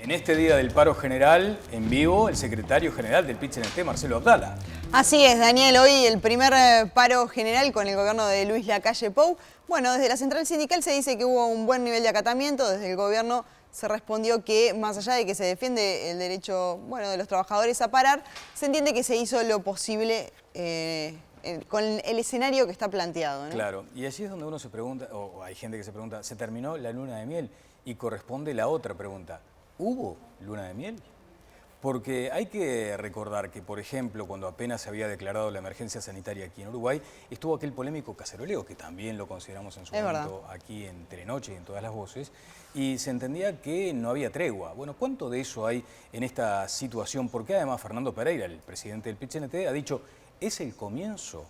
En este día del paro general, en vivo, el secretario general del PIT-CNT, Marcelo Abdala. Así es, Daniel, hoy el primer paro general con el gobierno de Luis Lacalle Pou. Bueno, desde la central sindical se dice que hubo un buen nivel de acatamiento, desde el gobierno se respondió que más allá de que se defiende el derecho de los trabajadores a parar, se entiende que se hizo lo posible con el escenario que está planteado, ¿no? Claro, y allí es donde uno se pregunta, o hay gente que se pregunta, ¿se terminó la luna de miel? Y corresponde la otra pregunta, ¿hubo luna de miel? Porque hay que recordar que, por ejemplo, cuando apenas se había declarado la emergencia sanitaria aquí en Uruguay, estuvo aquel polémico caceroleo, que también lo consideramos en su momento aquí en Telenoche y en Todas las Voces, y se entendía que no había tregua. Bueno, ¿cuánto de eso hay en esta situación? Porque además Fernando Pereira, el presidente del PIT-CNT, ha dicho, es el comienzo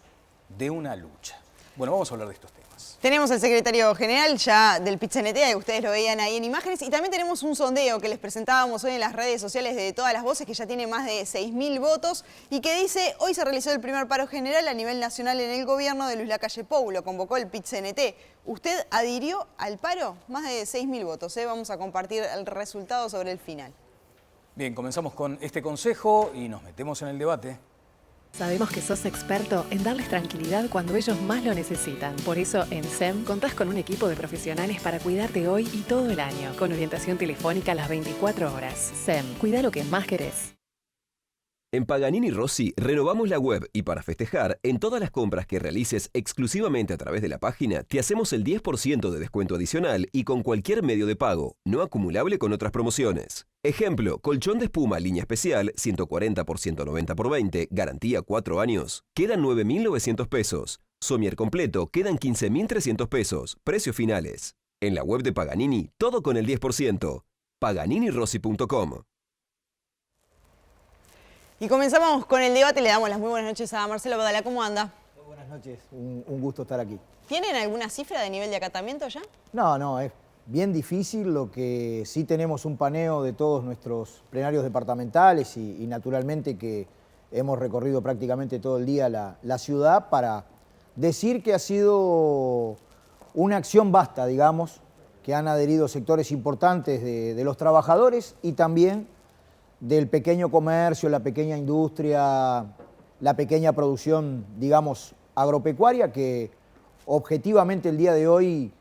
de una lucha. Bueno, vamos a hablar de estos temas. Tenemos al secretario general ya del PIT-CNT, ustedes lo veían ahí en imágenes, y también tenemos un sondeo que les presentábamos hoy en las redes sociales de Todas las Voces, que ya tiene más de 6.000 votos, y que dice, hoy se realizó el primer paro general a nivel nacional en el gobierno de Luis Lacalle Pou, lo convocó el PIT-CNT. ¿Usted adhirió al paro? Más de 6.000 votos, Vamos a compartir el resultado sobre el final. Bien, comenzamos con este consejo y nos metemos en el debate. Sabemos que sos experto en darles tranquilidad cuando ellos más lo necesitan. Por eso en SEM contás con un equipo de profesionales para cuidarte hoy y todo el año, con orientación telefónica las 24 horas. SEM, cuida lo que más querés. En Paganini Rossi renovamos la web y para festejar, en todas las compras que realices exclusivamente a través de la página, te hacemos el 10% de descuento adicional y con cualquier medio de pago, no acumulable con otras promociones. Ejemplo, colchón de espuma línea especial, 140 por 190 por 20, garantía 4 años, quedan 9.900 pesos. Somier completo, quedan 15.300 pesos, precios finales. En la web de Paganini, todo con el 10%. PaganiniRossi.com. Y comenzamos con el debate, le damos las muy buenas noches a Marcelo Abdala. ¿Cómo anda? Muy buenas noches, un gusto estar aquí. ¿Tienen alguna cifra de nivel de acatamiento ya? No, es bien difícil, lo que sí tenemos un paneo de todos nuestros plenarios departamentales y naturalmente que hemos recorrido prácticamente todo el día la ciudad para decir que ha sido una acción vasta, digamos, que han adherido sectores importantes de los trabajadores y también del pequeño comercio, la pequeña industria, la pequeña producción, digamos, agropecuaria, que objetivamente el día de hoy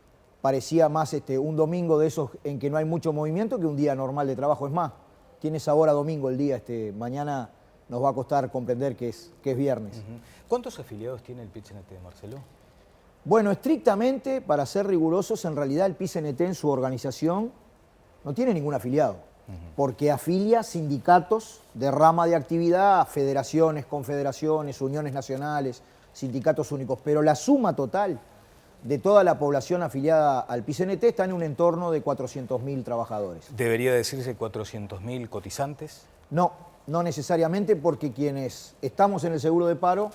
parecía más un domingo de esos en que no hay mucho movimiento que un día normal de trabajo. Es más, tiene sabor a domingo el día, mañana nos va a costar comprender que es viernes. ¿Cuántos afiliados tiene el PIT-CNT, Marcelo? Bueno, estrictamente, para ser rigurosos, en realidad el PIT-CNT en su organización no tiene ningún afiliado. Porque afilia sindicatos de rama de actividad, federaciones, confederaciones, uniones nacionales, sindicatos únicos, pero la suma total de toda la población afiliada al PIT-CNT está en un entorno de 400.000 trabajadores. ¿Debería decirse 400.000 cotizantes? No necesariamente, porque quienes estamos en el seguro de paro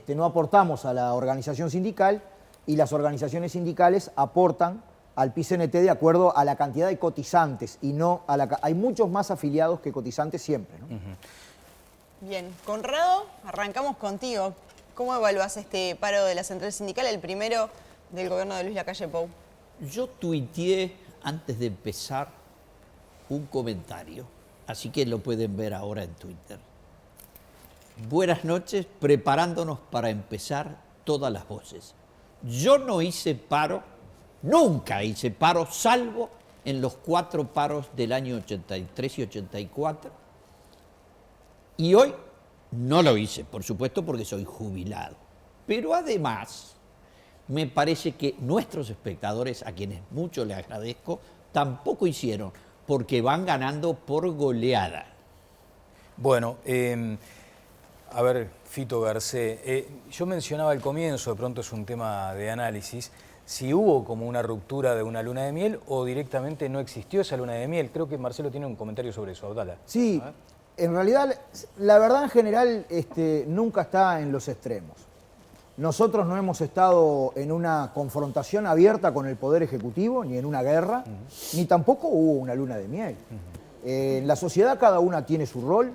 no aportamos a la organización sindical y las organizaciones sindicales aportan al PIT-CNT de acuerdo a la cantidad de cotizantes y no a la... Hay muchos más afiliados que cotizantes siempre, ¿no? Bien, Conrado, arrancamos contigo. ¿Cómo evaluás este paro de la central sindical, el primero del gobierno de Luis Lacalle Pou? Yo tuiteé antes de empezar un comentario, así que lo pueden ver ahora en Twitter. Buenas noches, preparándonos para empezar Todas las Voces. Yo no hice paro. Nunca hice paro, salvo en los 4 paros del año 83 y 84. Y hoy no lo hice, por supuesto, porque soy jubilado. Pero además, me parece que nuestros espectadores, a quienes mucho les agradezco, tampoco hicieron, porque van ganando por goleada. Bueno, a ver, Fito Garcé, yo mencionaba al comienzo, de pronto es un tema de análisis, si hubo como una ruptura de una luna de miel o directamente no existió esa luna de miel. Creo que Marcelo tiene un comentario sobre eso, Abdala. Sí, en realidad, la verdad en general nunca está en los extremos. Nosotros no hemos estado en una confrontación abierta con el Poder Ejecutivo, ni en una guerra, ni tampoco hubo una luna de miel. En la sociedad cada una tiene su rol.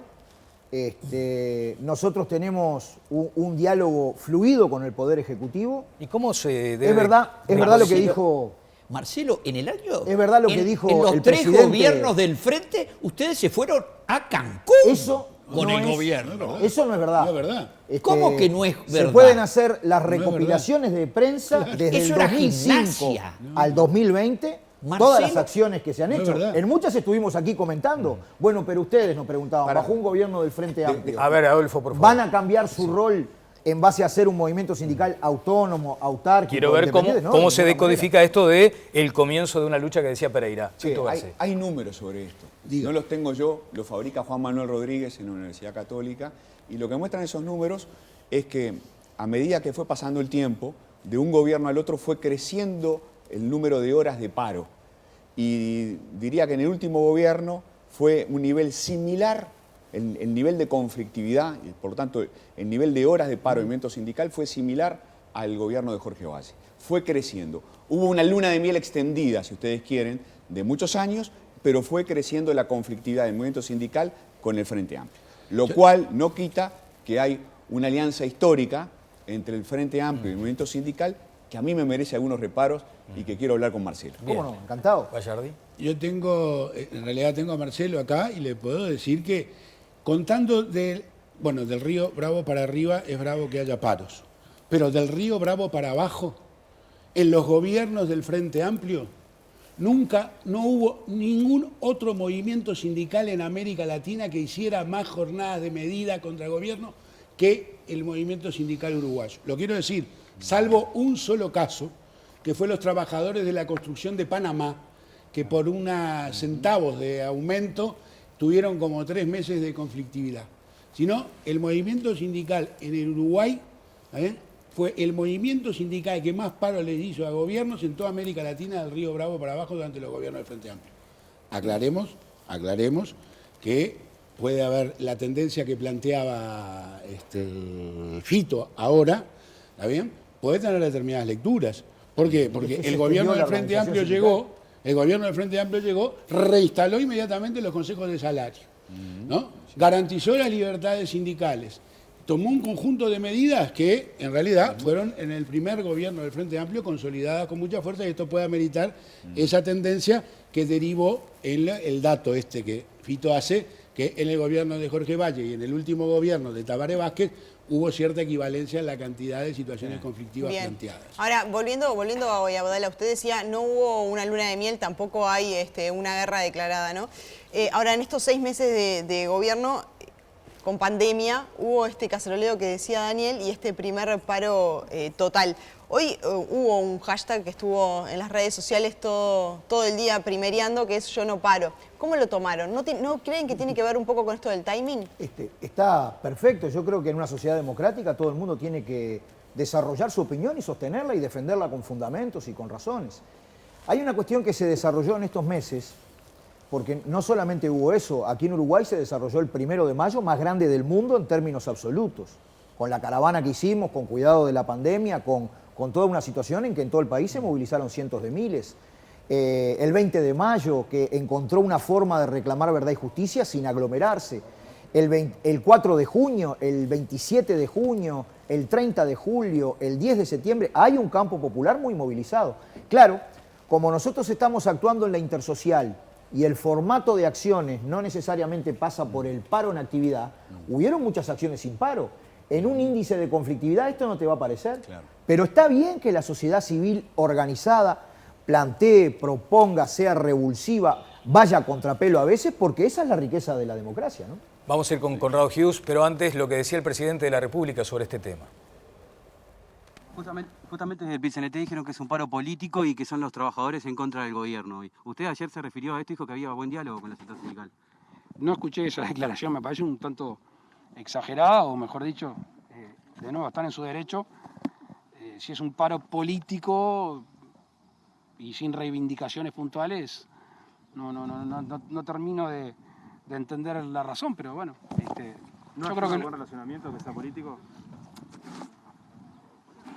Nosotros tenemos un diálogo fluido con el Poder Ejecutivo. ¿Y cómo se debe...? Es verdad lo que dijo... Marcelo, en el año... Es verdad lo que dijo en los el 3 presidente... gobiernos del Frente Ustedes se fueron a Cancún. Eso Con no el es- gobierno. Eso no es verdad. No es verdad. ¿Cómo que no es Se verdad? pueden hacer las No es recopilaciones de prensa desde Eso el era 2005 gimnasia. al 2020. Marcelo, Todas las acciones que se han no es hecho. verdad. En muchas estuvimos aquí comentando. Bueno, pero ustedes nos preguntaban, bajo un gobierno del Frente Amplio, A ver, Adolfo, por favor. ¿van a cambiar su rol en base a ser un movimiento sindical autónomo, autárquico? Quiero ver independiente? No, cómo de se ninguna decodifica esto de el comienzo de una lucha que decía Pereira. Sí, Tito Garcés. hay números sobre esto. No los tengo yo, los fabrica Juan Manuel Rodríguez en la Universidad Católica, y lo que muestran esos números es que a medida que fue pasando el tiempo, de un gobierno al otro fue creciendo el número de horas de paro. Y diría que en el último gobierno fue un nivel similar, el nivel de conflictividad, y por lo tanto el nivel de horas de paro del movimiento sindical fue similar al gobierno de Jorge Valle. Fue creciendo. Hubo una luna de miel extendida, si ustedes quieren, de muchos años, pero fue creciendo la conflictividad del movimiento sindical con el Frente Amplio. Lo cual no quita que hay una alianza histórica entre el Frente Amplio y el movimiento sindical que a mí me merece algunos reparos y que quiero hablar con Marcelo. ¿Cómo no? Encantado. Gallardi. Yo en realidad tengo a Marcelo acá y le puedo decir que contando del Río Bravo para arriba es bravo que haya paros, pero del Río Bravo para abajo, en los gobiernos del Frente Amplio, nunca, no hubo ningún otro movimiento sindical en América Latina que hiciera más jornadas de medida contra el gobierno que el movimiento sindical uruguayo. Lo quiero decir, salvo un solo caso, que fue los trabajadores de la construcción de Panamá, que por unos centavos de aumento tuvieron como 3 meses de conflictividad. Sino el movimiento sindical en el Uruguay fue el movimiento sindical que más paro les hizo a gobiernos en toda América Latina, del Río Bravo para abajo, durante los gobiernos del Frente Amplio. Aclaremos que puede haber la tendencia que planteaba Fito ahora, ¿está bien? Puede tener determinadas lecturas. ¿Por qué? Porque Es que el se gobierno extendió del la Frente Amplio organización llegó, reinstaló inmediatamente los consejos de salario, ¿no? Garantizó las libertades sindicales, tomó un conjunto de medidas que en realidad fueron en el primer gobierno del Frente Amplio consolidadas con mucha fuerza, y esto puede ameritar esa tendencia que derivó en el dato que Fito hace, que en el gobierno de Jorge Valle y en el último gobierno de Tabaré Vázquez hubo cierta equivalencia en la cantidad de situaciones conflictivas Bien. planteadas. Ahora, volviendo a Abdala, usted decía, no hubo una luna de miel, tampoco hay una guerra declarada, ¿no? Ahora, en estos 6 meses de gobierno, con pandemia, hubo este caceroleo que decía Daniel y este primer paro total. Hoy hubo un hashtag que estuvo en las redes sociales todo el día primereando, que es Yo no paro. ¿Cómo lo tomaron? ¿No creen que tiene que ver un poco con esto del timing? Está perfecto. Yo creo que en una sociedad democrática todo el mundo tiene que desarrollar su opinión y sostenerla y defenderla con fundamentos y con razones. Hay una cuestión que se desarrolló en estos meses, porque no solamente hubo eso, aquí en Uruguay se desarrolló el 1 de mayo más grande del mundo en términos absolutos, con la caravana que hicimos, con cuidado de la pandemia, con toda una situación en que en todo el país se movilizaron cientos de miles. El 20 de mayo, que encontró una forma de reclamar verdad y justicia sin aglomerarse. El 4 de junio, el 27 de junio, el 30 de julio, el 10 de septiembre, hay un campo popular muy movilizado. Claro, como nosotros estamos actuando en la intersocial y el formato de acciones no necesariamente pasa por el paro en actividad, hubieron muchas acciones sin paro. En un índice de conflictividad esto no te va a parecer. Claro. Pero está bien que la sociedad civil organizada plantee, proponga, sea revulsiva, vaya a contrapelo a veces, porque esa es la riqueza de la democracia, ¿no? Vamos a ir con Conrado Hughes, pero antes lo que decía el presidente de la República sobre este tema. Justamente desde el PIT-CNT dijeron que es un paro político y que son los trabajadores en contra del gobierno hoy. Usted ayer se refirió a esto y dijo que había buen diálogo con la sector sindical. No escuché esa declaración, me parece un tanto exagerada, o mejor dicho, de nuevo, están en su derecho. Si es un paro político y sin reivindicaciones puntuales, no termino de entender la razón, pero bueno. ¿No creo que un buen relacionamiento que sea político?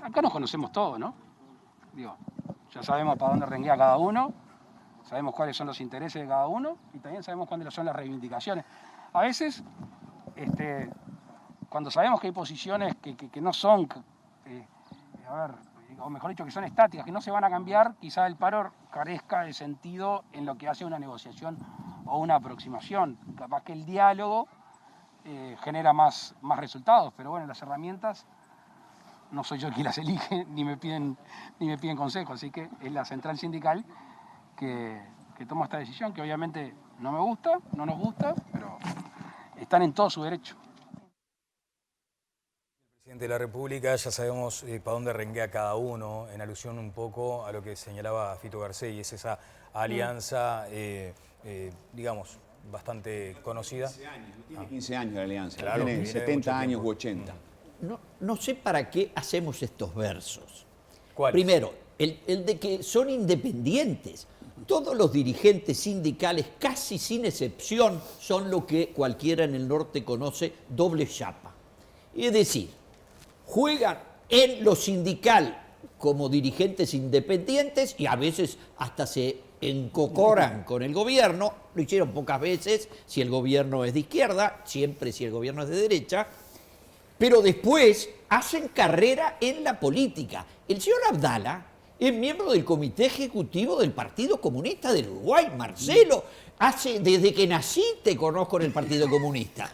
Acá nos conocemos todos, ¿no? Digo, ya sabemos para dónde renguea cada uno, sabemos cuáles son los intereses de cada uno y también sabemos cuáles son las reivindicaciones. A veces, cuando sabemos que hay posiciones que no son, o mejor dicho, que son estáticas, que no se van a cambiar, quizá el paro carezca de sentido en lo que hace una negociación o una aproximación. Capaz que el diálogo genera más resultados, pero bueno, las herramientas no soy yo quien las elige, ni me piden consejo, así que es la central sindical que toma esta decisión, que obviamente no me gusta, no nos gusta, pero están en todo su derecho. Presidente de la República, ya sabemos para dónde renguea cada uno, en alusión un poco a lo que señalaba Fito Garcés, y es esa alianza, digamos, bastante conocida. 15 años, no tiene 15 años la alianza, Claro, tiene 70 años u 80. No sé para qué hacemos estos versos. ¿Cuáles? Primero, el de que son independientes. Todos los dirigentes sindicales, casi sin excepción, son lo que cualquiera en el norte conoce doble chapa. Es decir, juegan en lo sindical como dirigentes independientes y a veces hasta se encocoran con el gobierno. Lo hicieron pocas veces si el gobierno es de izquierda, siempre si el gobierno es de derecha. Pero después hacen carrera en la política. El señor Abdala es miembro del Comité Ejecutivo del Partido Comunista del Uruguay. Marcelo, desde que nací te conozco en el Partido Comunista.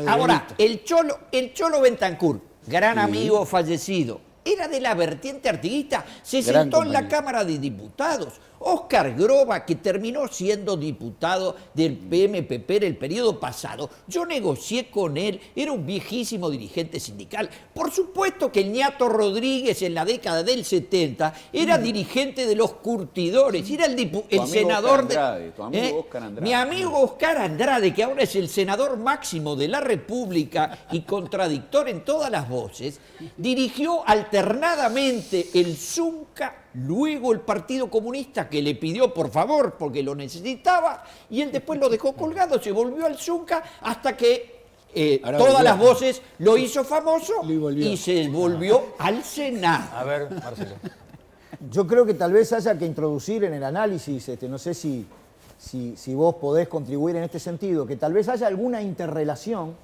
Ahora, el Cholo Bentancur, gran amigo fallecido, era de la vertiente artiguista, se sentó en la Cámara de Diputados. Oscar Groba, que terminó siendo diputado del PMPP en el periodo pasado, yo negocié con él, era un viejísimo dirigente sindical. Por supuesto que el Ñato Rodríguez en la década del 70 era dirigente de los curtidores, era el senador mi amigo Oscar Andrade, que ahora es el senador máximo de la República y contradictor en todas las voces, dirigió alternadamente el Zunca, luego el Partido Comunista, que le pidió por favor porque lo necesitaba, y él después lo dejó colgado, se volvió al Zunca hasta que todas las voces lo hizo famoso y se volvió al Senado. A ver, Marcelo. Yo creo que tal vez haya que introducir en el análisis, no sé si vos podés contribuir en este sentido, que tal vez haya alguna interrelación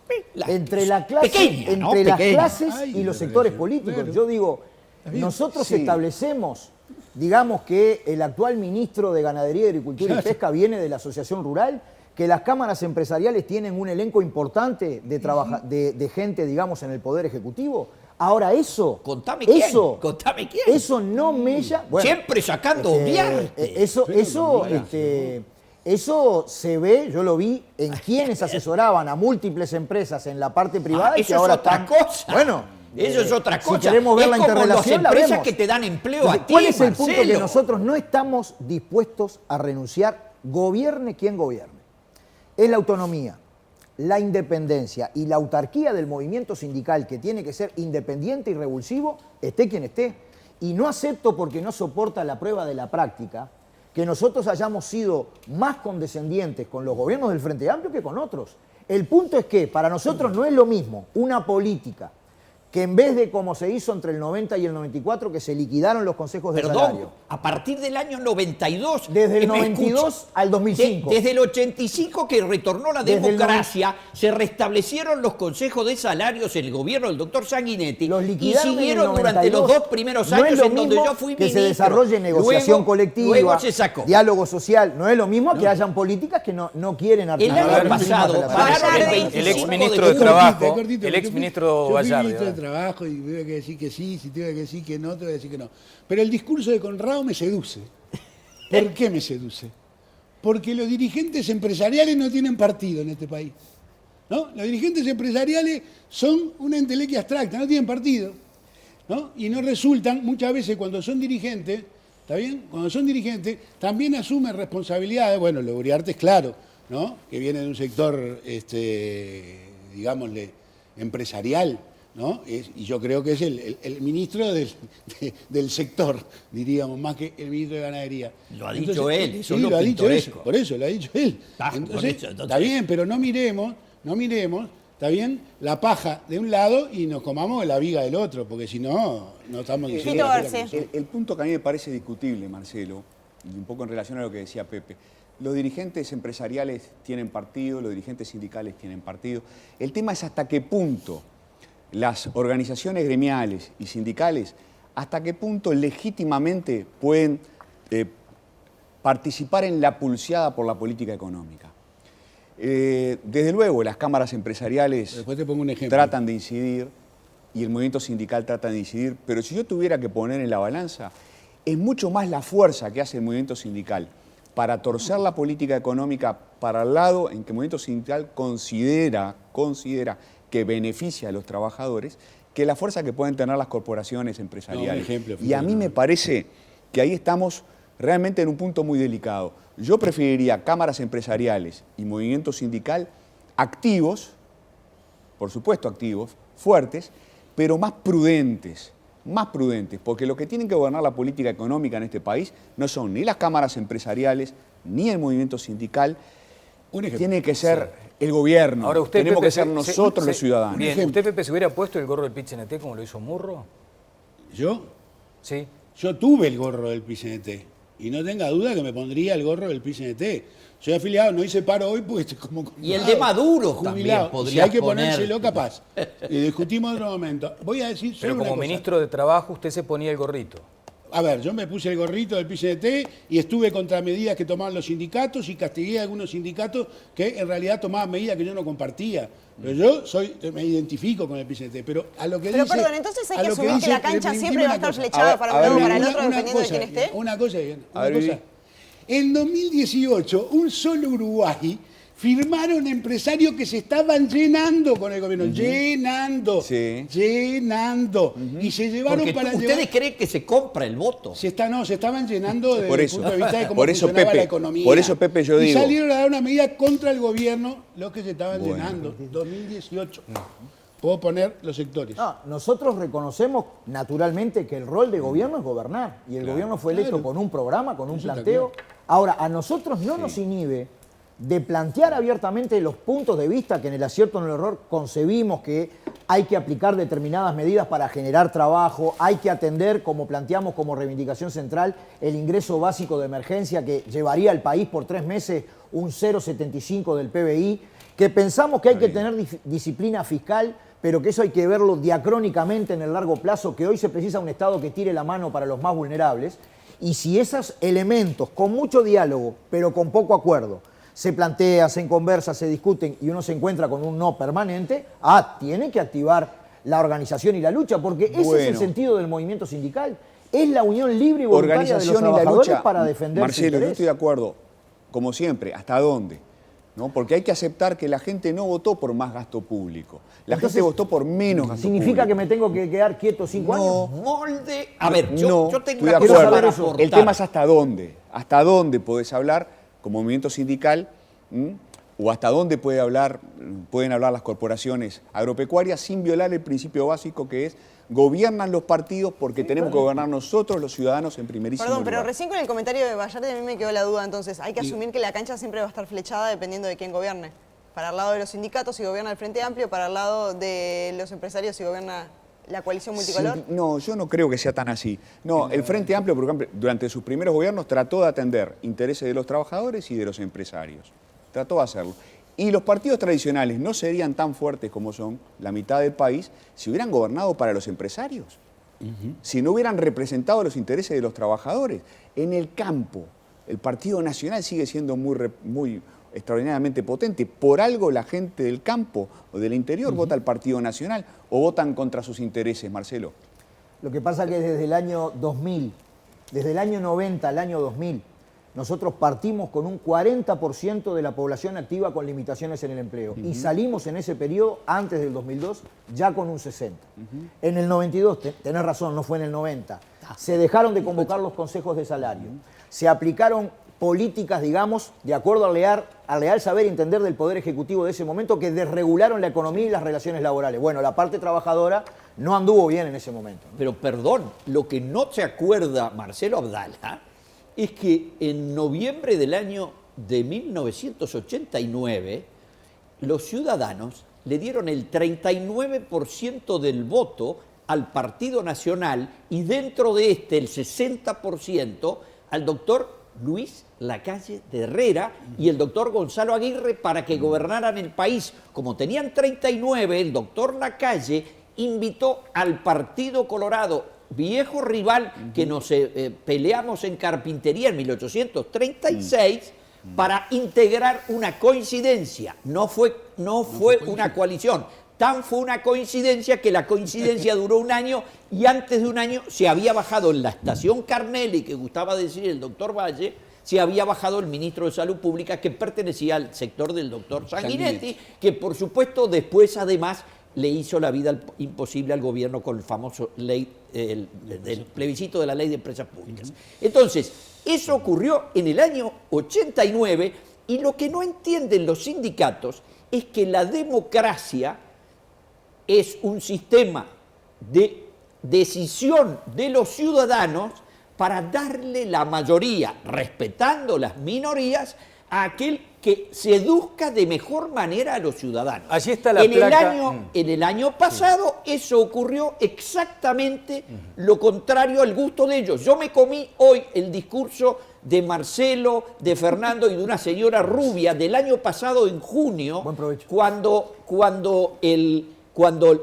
entre la clase, pequeña, ¿no? entre las Pequeña. clases y los sectores políticos. Claro. Yo digo, nosotros establecemos, digamos que el actual ministro de Ganadería, Agricultura y Pesca viene de la Asociación Rural, que las cámaras empresariales tienen un elenco importante de gente, digamos, en el Poder Ejecutivo. Ahora eso... Contame quién. Eso no mella... Bueno, siempre sacando Viarte. Eso se ve, yo lo vi, en quienes asesoraban a múltiples empresas en la parte privada y que ahora es otra cosa. Bueno, eso es otra cosa. Si queremos ver la interrelación, la vemos. Las empresas que te dan empleo a ti, ¿Cuál es el punto? Marcelo? Que nosotros no estamos dispuestos a renunciar, gobierne quien gobierne. Es la autonomía, la independencia y la autarquía del movimiento sindical, que tiene que ser independiente y revulsivo, esté quien esté. Y no acepto, porque no soporta la prueba de la práctica, que nosotros hayamos sido más condescendientes con los gobiernos del Frente Amplio que con otros. El punto es que para nosotros no es lo mismo una política que en vez de como se hizo entre el 90 y el 94, que se liquidaron los consejos de salario. A partir del año 92... Desde el 92 al 2005. Desde el 85 que retornó la democracia, se restablecieron los consejos de salarios en el gobierno del doctor Sanguinetti y siguieron durante los 2 primeros años en donde yo fui ministro. Que se desarrolle negociación colectiva, luego se sacó. Diálogo social. No es lo mismo que hayan políticas que no quieren articular. El año pasado pagaron el 25 El exministro de Trabajo, el exministro Gallardo. Trabajo y tuve que decir que sí, si tuve que decir que no, te voy a decir que no. Pero el discurso de Conrado me seduce. ¿Por qué me seduce? Porque los dirigentes empresariales no tienen partido en este país. ¿No? Los dirigentes empresariales son una entelequia abstracta, no tienen partido. ¿No? Y no resultan, muchas veces cuando son dirigentes, ¿está bien? Cuando son dirigentes, también asumen responsabilidades. Bueno, lo de Uriarte es claro, ¿no? Que viene de un sector, digámosle, empresarial, ¿no? Y yo creo que es el ministro del sector, diríamos, más que el ministro de Ganadería. Lo ha dicho él, eso sí, es lo ha dicho pintoresco. eso, por eso lo ha dicho él. Entonces, está bien, pero no miremos, está bien, la paja de un lado y nos comamos la viga del otro, porque si no, no estamos diciendo... El punto que a mí me parece discutible, Marcelo, y un poco en relación a lo que decía Pepe, los dirigentes empresariales tienen partido, los dirigentes sindicales tienen partido. El tema es hasta qué punto las organizaciones gremiales y sindicales, hasta qué punto legítimamente pueden participar en la pulseada por la política económica. Desde luego, las cámaras empresariales Después te pongo un ejemplo. tratan de incidir y el movimiento sindical trata de incidir, pero si yo tuviera que poner en la balanza, es mucho más la fuerza que hace el movimiento sindical para torcer la política económica para el lado en que el movimiento sindical considera que beneficia a los trabajadores, que la fuerza que pueden tener las corporaciones empresariales. No, un ejemplo, y a mí me parece que ahí estamos realmente en un punto muy delicado. Yo preferiría cámaras empresariales y movimiento sindical activos, por supuesto activos, fuertes, pero más prudentes, porque lo que tienen que gobernar la política económica en este país no son ni las cámaras empresariales, ni el movimiento sindical, tiene que ser el gobierno. Ahora usted, tenemos Pepe, que ser nosotros los ciudadanos. Bien, ¿usted, Pepe, se hubiera puesto el gorro del PIT-CNT como lo hizo Murro? ¿Yo? Sí. Yo tuve el gorro del PIT-CNT y no tenga duda que me pondría el gorro del PIT-CNT. Soy afiliado, no hice paro hoy porque estoy como Y el de Maduro jubilado. también podría Si hay que poner. ponérselo, capaz. Y discutimos en otro momento. Voy a decir solo Pero una como cosa. ministro de Trabajo usted se ponía el gorrito. A ver, yo me puse el gorrito del PIT-CNT y estuve contra medidas que tomaban los sindicatos y castigué a algunos sindicatos que en realidad tomaban medidas que yo no compartía. Pero yo me identifico con el PIT-CNT. Pero a lo que Pero dice... perdón, entonces hay a que lo asumir que dice- la cancha dime siempre va a una estar cosa. flechada para un lado o para el otro, Una dependiendo de cosa, quién esté. Una cosa, bien, A una ver, cosa. En 2018, un solo Uruguay firmaron empresarios que se estaban llenando con el gobierno, llenando. Y se llevaron Porque para ustedes llevar... creen que se compra el voto. Se estaban llenando desde Por el eso. punto de vista de cómo Por eso, funcionaba Pepe, la economía. por eso, Pepe, yo digo- Y salieron a dar una medida contra el gobierno los que se estaban llenando. 2018. Puedo poner los sectores. No, nosotros reconocemos naturalmente que el rol de gobierno es gobernar. Y el gobierno fue electo claro. con un programa, con un Eso está planteo. claro. Ahora, a nosotros no nos inhibe de plantear abiertamente los puntos de vista que en el acierto o en el error concebimos que hay que aplicar determinadas medidas para generar trabajo, hay que atender, como planteamos como reivindicación central, el ingreso básico de emergencia que llevaría al país por 3 meses un 0,75 del PBI, que pensamos que hay que tener disciplina fiscal, pero que eso hay que verlo diacrónicamente en el largo plazo, que hoy se precisa un Estado que tire la mano para los más vulnerables, y si esos elementos, con mucho diálogo, pero con poco acuerdo, se plantean, se conversa, se discuten y uno se encuentra con un no permanente, tiene que activar la organización y la lucha, porque ese es el sentido del movimiento sindical. Es la unión libre y voluntaria de los trabajadores para defender su Marcelo, yo interés. estoy de acuerdo, como siempre, ¿hasta dónde? ¿No? Porque hay que aceptar que la gente no votó por más gasto público. La Entonces, gente votó por menos gasto ¿significa que público. me tengo que quedar quieto 5 años? Molde. A ver, yo No, tengo estoy una de cosa acuerdo. para eso. aportar. El tema es hasta dónde. Hasta dónde podés hablar como movimiento sindical, o hasta dónde pueden hablar las corporaciones agropecuarias sin violar el principio básico que es gobiernan los partidos porque tenemos que gobernar nosotros los ciudadanos en primerísimo Perdón, pero lugar. recién con el comentario de Vallarta a mí me quedó la duda, entonces, hay que asumir que la cancha siempre va a estar flechada dependiendo de quién gobierne. Para el lado de los sindicatos si gobierna el Frente Amplio, para el lado de los empresarios si gobierna la coalición multicolor. Sí, no, yo no creo que sea tan así. No, el Frente Amplio, por ejemplo, durante sus primeros gobiernos trató de atender intereses de los trabajadores y de los empresarios. Trató de hacerlo. Y los partidos tradicionales no serían tan fuertes como son la mitad del país si hubieran gobernado para los empresarios, si no hubieran representado los intereses de los trabajadores. En el campo, el Partido Nacional sigue siendo muy extraordinariamente potente. Por algo la gente del campo o del interior vota al Partido Nacional o votan contra sus intereses, Marcelo. Lo que pasa es que desde el año 2000, desde el año 90 al año 2000, nosotros partimos con un 40% de la población activa con limitaciones en el empleo y salimos en ese periodo, antes del 2002, ya con un 60%. En el 92, tenés razón, no fue en el 90, se dejaron de convocar los consejos de salario, se aplicaron políticas, digamos, de acuerdo al leal saber y entender del Poder Ejecutivo de ese momento que desregularon la economía y las relaciones laborales. Bueno, la parte trabajadora no anduvo bien en ese momento, ¿no? Pero perdón, lo que no se acuerda Marcelo Abdala es que en noviembre del año de 1989 los ciudadanos le dieron el 39% del voto al Partido Nacional y dentro de este el 60% al doctor Luis Lacalle de Herrera y el doctor Gonzalo Aguirre para que gobernaran el país. Como tenían 39, el doctor Lacalle invitó al Partido Colorado, viejo rival que nos peleamos en carpintería en 1836, para integrar una coincidencia. No fue una coalición. Tan fue una coincidencia que la coincidencia duró un año y antes de un año se había bajado en la estación Carnelli, que gustaba decir el doctor Valle, se había bajado el ministro de Salud Pública que pertenecía al sector del doctor Sanguinetti, que por supuesto después además le hizo la vida imposible al gobierno con el famoso ley del plebiscito de la ley de empresas públicas. Entonces, eso ocurrió en el año 89 y lo que no entienden los sindicatos es que la democracia es un sistema de decisión de los ciudadanos para darle la mayoría, respetando las minorías, a aquel que seduzca de mejor manera a los ciudadanos. Allí está la placa. En el año pasado eso ocurrió exactamente lo contrario al gusto de ellos. Yo me comí hoy el discurso de Marcelo, de Fernando y de una señora rubia del año pasado en junio, cuando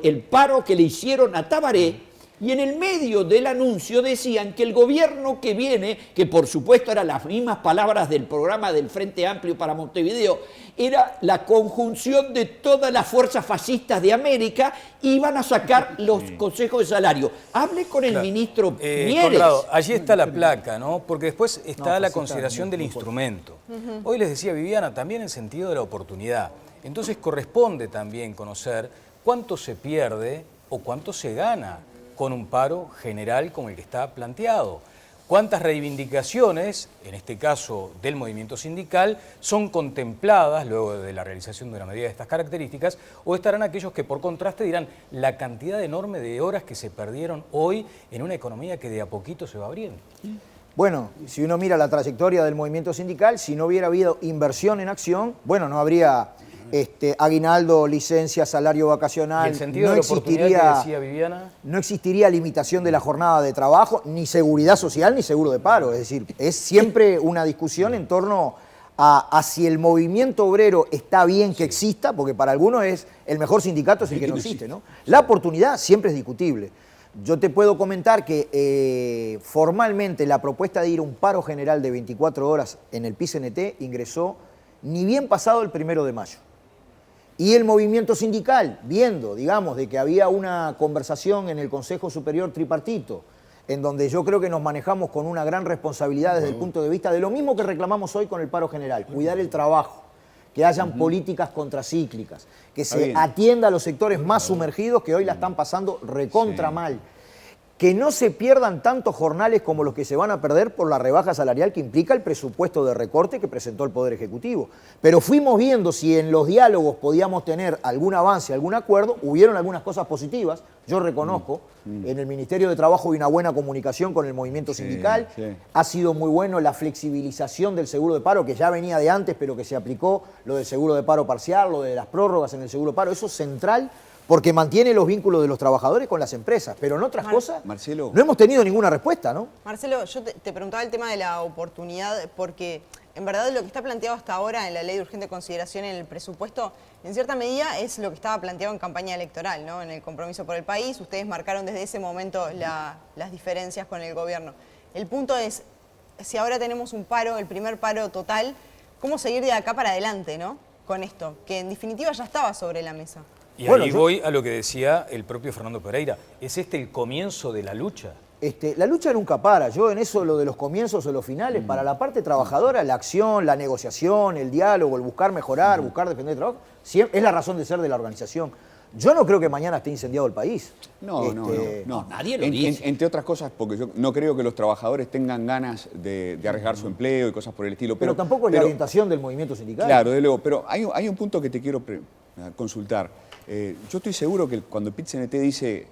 el paro que le hicieron a Tabaré, y en el medio del anuncio decían que el gobierno que viene, que por supuesto eran las mismas palabras del programa del Frente Amplio para Montevideo, era la conjunción de todas las fuerzas fascistas de América, iban a sacar los consejos de salario. Hable con el ministro Mieres. Conrado, allí está la placa, ¿no? Porque después está la consideración del instrumento. Hoy les decía Viviana, también en sentido de la oportunidad. Entonces corresponde también conocer cuánto se pierde o cuánto se gana con un paro general como el que está planteado. ¿Cuántas reivindicaciones, en este caso del movimiento sindical, son contempladas luego de la realización de una medida de estas características, o estarán aquellos que por contraste dirán la cantidad enorme de horas que se perdieron hoy en una economía que de a poquito se va abriendo? Bueno, si uno mira la trayectoria del movimiento sindical, si no hubiera habido inversión en acción, bueno, no habría aguinaldo, licencia, salario vacacional, el sentido de la oportunidad que decía Viviana, no existiría limitación de la jornada de trabajo, ni seguridad social, ni seguro de paro. Es decir, es siempre una discusión en torno a si el movimiento obrero está bien que exista, porque para algunos es el mejor sindicato es el que no existe, ¿no? La oportunidad siempre es discutible. Yo te puedo comentar que formalmente la propuesta de ir a un paro general de 24 horas en el PIT-CNT ingresó ni bien pasado el 1 de mayo. Y el movimiento sindical, viendo, digamos, de que había una conversación en el Consejo Superior Tripartito, en donde yo creo que nos manejamos con una gran responsabilidad desde el punto de vista de lo mismo que reclamamos hoy con el paro general, cuidar el trabajo, que hayan políticas contracíclicas, que se atienda a los sectores más sumergidos que hoy la están pasando recontra mal. Que no se pierdan tantos jornales como los que se van a perder por la rebaja salarial que implica el presupuesto de recorte que presentó el Poder Ejecutivo. Pero fuimos viendo si en los diálogos podíamos tener algún avance, algún acuerdo, hubieron algunas cosas positivas. Yo reconozco, en el Ministerio de Trabajo hay una buena comunicación con el movimiento sindical, ha sido muy bueno la flexibilización del seguro de paro, que ya venía de antes, pero que se aplicó, lo del seguro de paro parcial, lo de las prórrogas en el seguro de paro, eso es central, porque mantiene los vínculos de los trabajadores con las empresas, pero en otras cosas Marcelo, no hemos tenido ninguna respuesta, ¿no? Marcelo, yo te preguntaba el tema de la oportunidad, porque en verdad lo que está planteado hasta ahora en la ley de urgente consideración en el presupuesto, en cierta medida es lo que estaba planteado en campaña electoral, ¿no? En el compromiso por el país, ustedes marcaron desde ese momento las diferencias con el gobierno. El punto es, si ahora tenemos un paro, el primer paro total, ¿cómo seguir de acá para adelante, ¿no? Con esto, que en definitiva ya estaba sobre la mesa. Y ahí voy a lo que decía el propio Fernando Pereira. ¿Es este el comienzo de la lucha? La lucha nunca para. Yo en eso, lo de los comienzos o los finales, para la parte trabajadora, la acción, la negociación, el diálogo, el buscar mejorar, buscar defender el trabajo, es la razón de ser de la organización. Yo no creo que mañana esté incendiado el país. No, nadie lo dice. Entre otras cosas, porque yo no creo que los trabajadores tengan ganas de arriesgar su empleo y cosas por el estilo. Pero tampoco es la orientación del movimiento sindical. Claro, desde luego. Pero hay un punto que te quiero consultar. Yo estoy seguro que cuando el PIT-CNT dice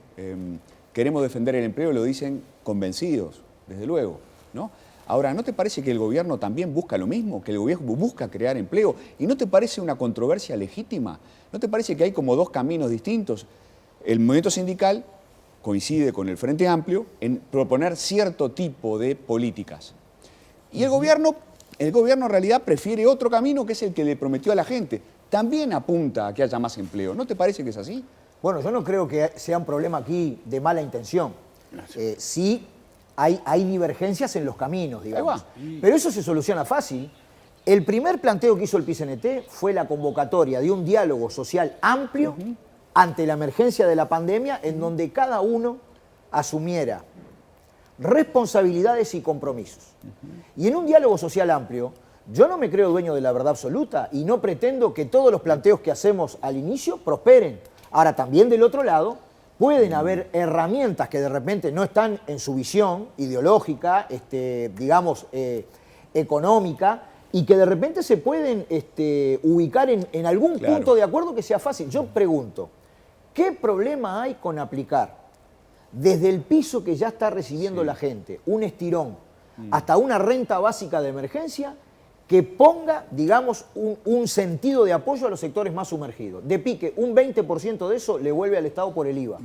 queremos defender el empleo, lo dicen convencidos, desde luego, ¿no? Ahora, ¿no te parece que el gobierno también busca lo mismo? Que el gobierno busca crear empleo. ¿Y no te parece una controversia legítima? ¿No te parece que hay como dos caminos distintos? El movimiento sindical coincide con el Frente Amplio en proponer cierto tipo de políticas. Y el gobierno en realidad prefiere otro camino que es el que le prometió a la gente. También apunta a que haya más empleo. ¿No te parece que es así? Bueno, yo no creo que sea un problema aquí de mala intención. Sí hay divergencias en los caminos, digamos. Pero eso se soluciona fácil. El primer planteo que hizo el PIT-CNT fue la convocatoria de un diálogo social amplio ante la emergencia de la pandemia, en donde cada uno asumiera responsabilidades y compromisos. Y en un diálogo social amplio, yo no me creo dueño de la verdad absoluta y no pretendo que todos los planteos que hacemos al inicio prosperen. Ahora, también del otro lado, pueden haber herramientas que de repente no están en su visión ideológica, digamos, económica, y que de repente se pueden ubicar en algún punto de acuerdo que sea fácil. Yo pregunto, ¿qué problema hay con aplicar desde el piso que ya está recibiendo la gente, un estirón, hasta una renta básica de emergencia que ponga, digamos, un sentido de apoyo a los sectores más sumergidos? De pique, un 20% de eso le vuelve al Estado por el IVA.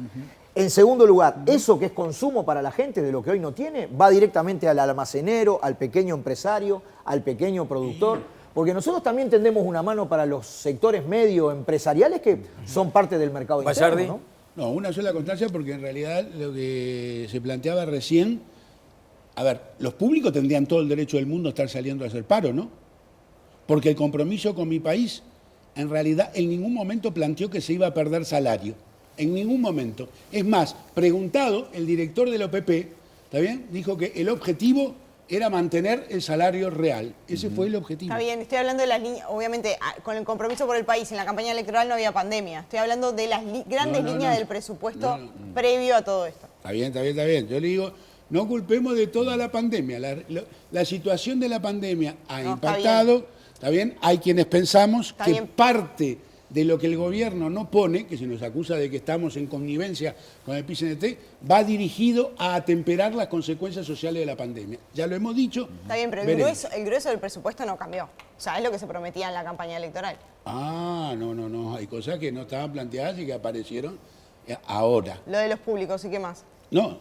En segundo lugar, eso que es consumo para la gente, de lo que hoy no tiene, va directamente al almacenero, al pequeño empresario, al pequeño productor, porque nosotros también tendemos una mano para los sectores medio empresariales que son parte del mercado interno, ¿no? No, una sola constancia, porque en realidad lo que se planteaba recién, a ver, los públicos tendrían todo el derecho del mundo a estar saliendo a hacer paro, ¿no? Porque el compromiso con mi país, en realidad, en ningún momento planteó que se iba a perder salario. En ningún momento. Es más, preguntado, el director del OPP, ¿está bien? Dijo que el objetivo era mantener el salario real. Ese fue el objetivo. Está bien, estoy hablando de las líneas, obviamente, con el compromiso por el país, en la campaña electoral no había pandemia. Estoy hablando de las grandes líneas del presupuesto previo a todo esto. Está bien, está bien, está bien. Yo le digo, no culpemos de toda la pandemia. La situación de la pandemia ha impactado, está bien. Hay quienes pensamos que parte de lo que el gobierno no pone, que se nos acusa de que estamos en connivencia con el PIT-CNT, va dirigido a atemperar las consecuencias sociales de la pandemia. Ya lo hemos dicho. Está bien, pero el grueso del presupuesto no cambió. O sea, es lo que se prometía en la campaña electoral. Ah, no. Hay cosas que no estaban planteadas y que aparecieron ahora. Lo de los públicos, ¿y qué más? No,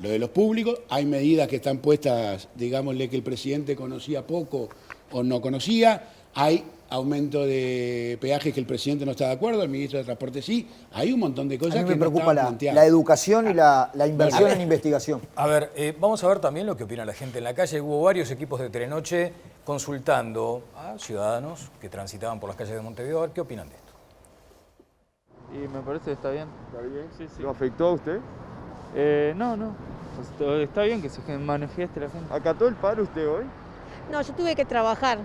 lo de los públicos, hay medidas que están puestas, digámosle que el presidente conocía poco o no conocía, hay aumento de peajes que el presidente no está de acuerdo, el ministro de Transporte sí, hay un montón de cosas que no estaban planteadas. A mí me preocupa la educación y la inversión en investigación. A ver, vamos a ver también lo que opina la gente en la calle. Hubo varios equipos de Telenoche consultando a ciudadanos que transitaban por las calles de Montevideo. A ver, ¿qué opinan de esto? Y me parece que está bien. ¿Está bien? Sí. ¿Lo afectó a usted? No. Pues, está bien que se manifieste la gente. ¿Acató el paro usted hoy? No, yo tuve que trabajar.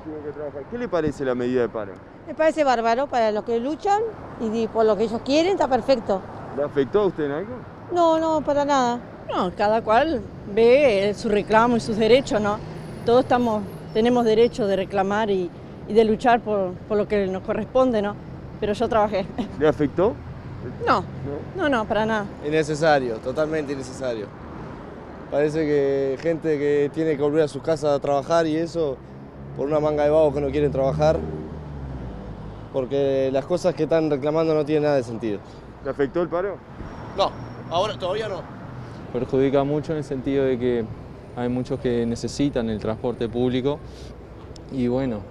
¿Qué le parece la medida de paro? Me parece bárbaro para los que luchan y por lo que ellos quieren, está perfecto. ¿Le afectó a usted en algo? No, para nada. No, cada cual ve su reclamo y sus derechos, ¿no? Todos tenemos derecho de reclamar y de luchar por lo que nos corresponde, ¿no? Pero yo trabajé. ¿Le afectó? No, para nada. Innecesario, totalmente innecesario. Parece que gente que tiene que volver a sus casas a trabajar y eso, por una manga de vagos que no quieren trabajar, porque las cosas que están reclamando no tienen nada de sentido. ¿Le afectó el paro? No, ahora todavía no. Perjudica mucho en el sentido de que hay muchos que necesitan el transporte público y bueno,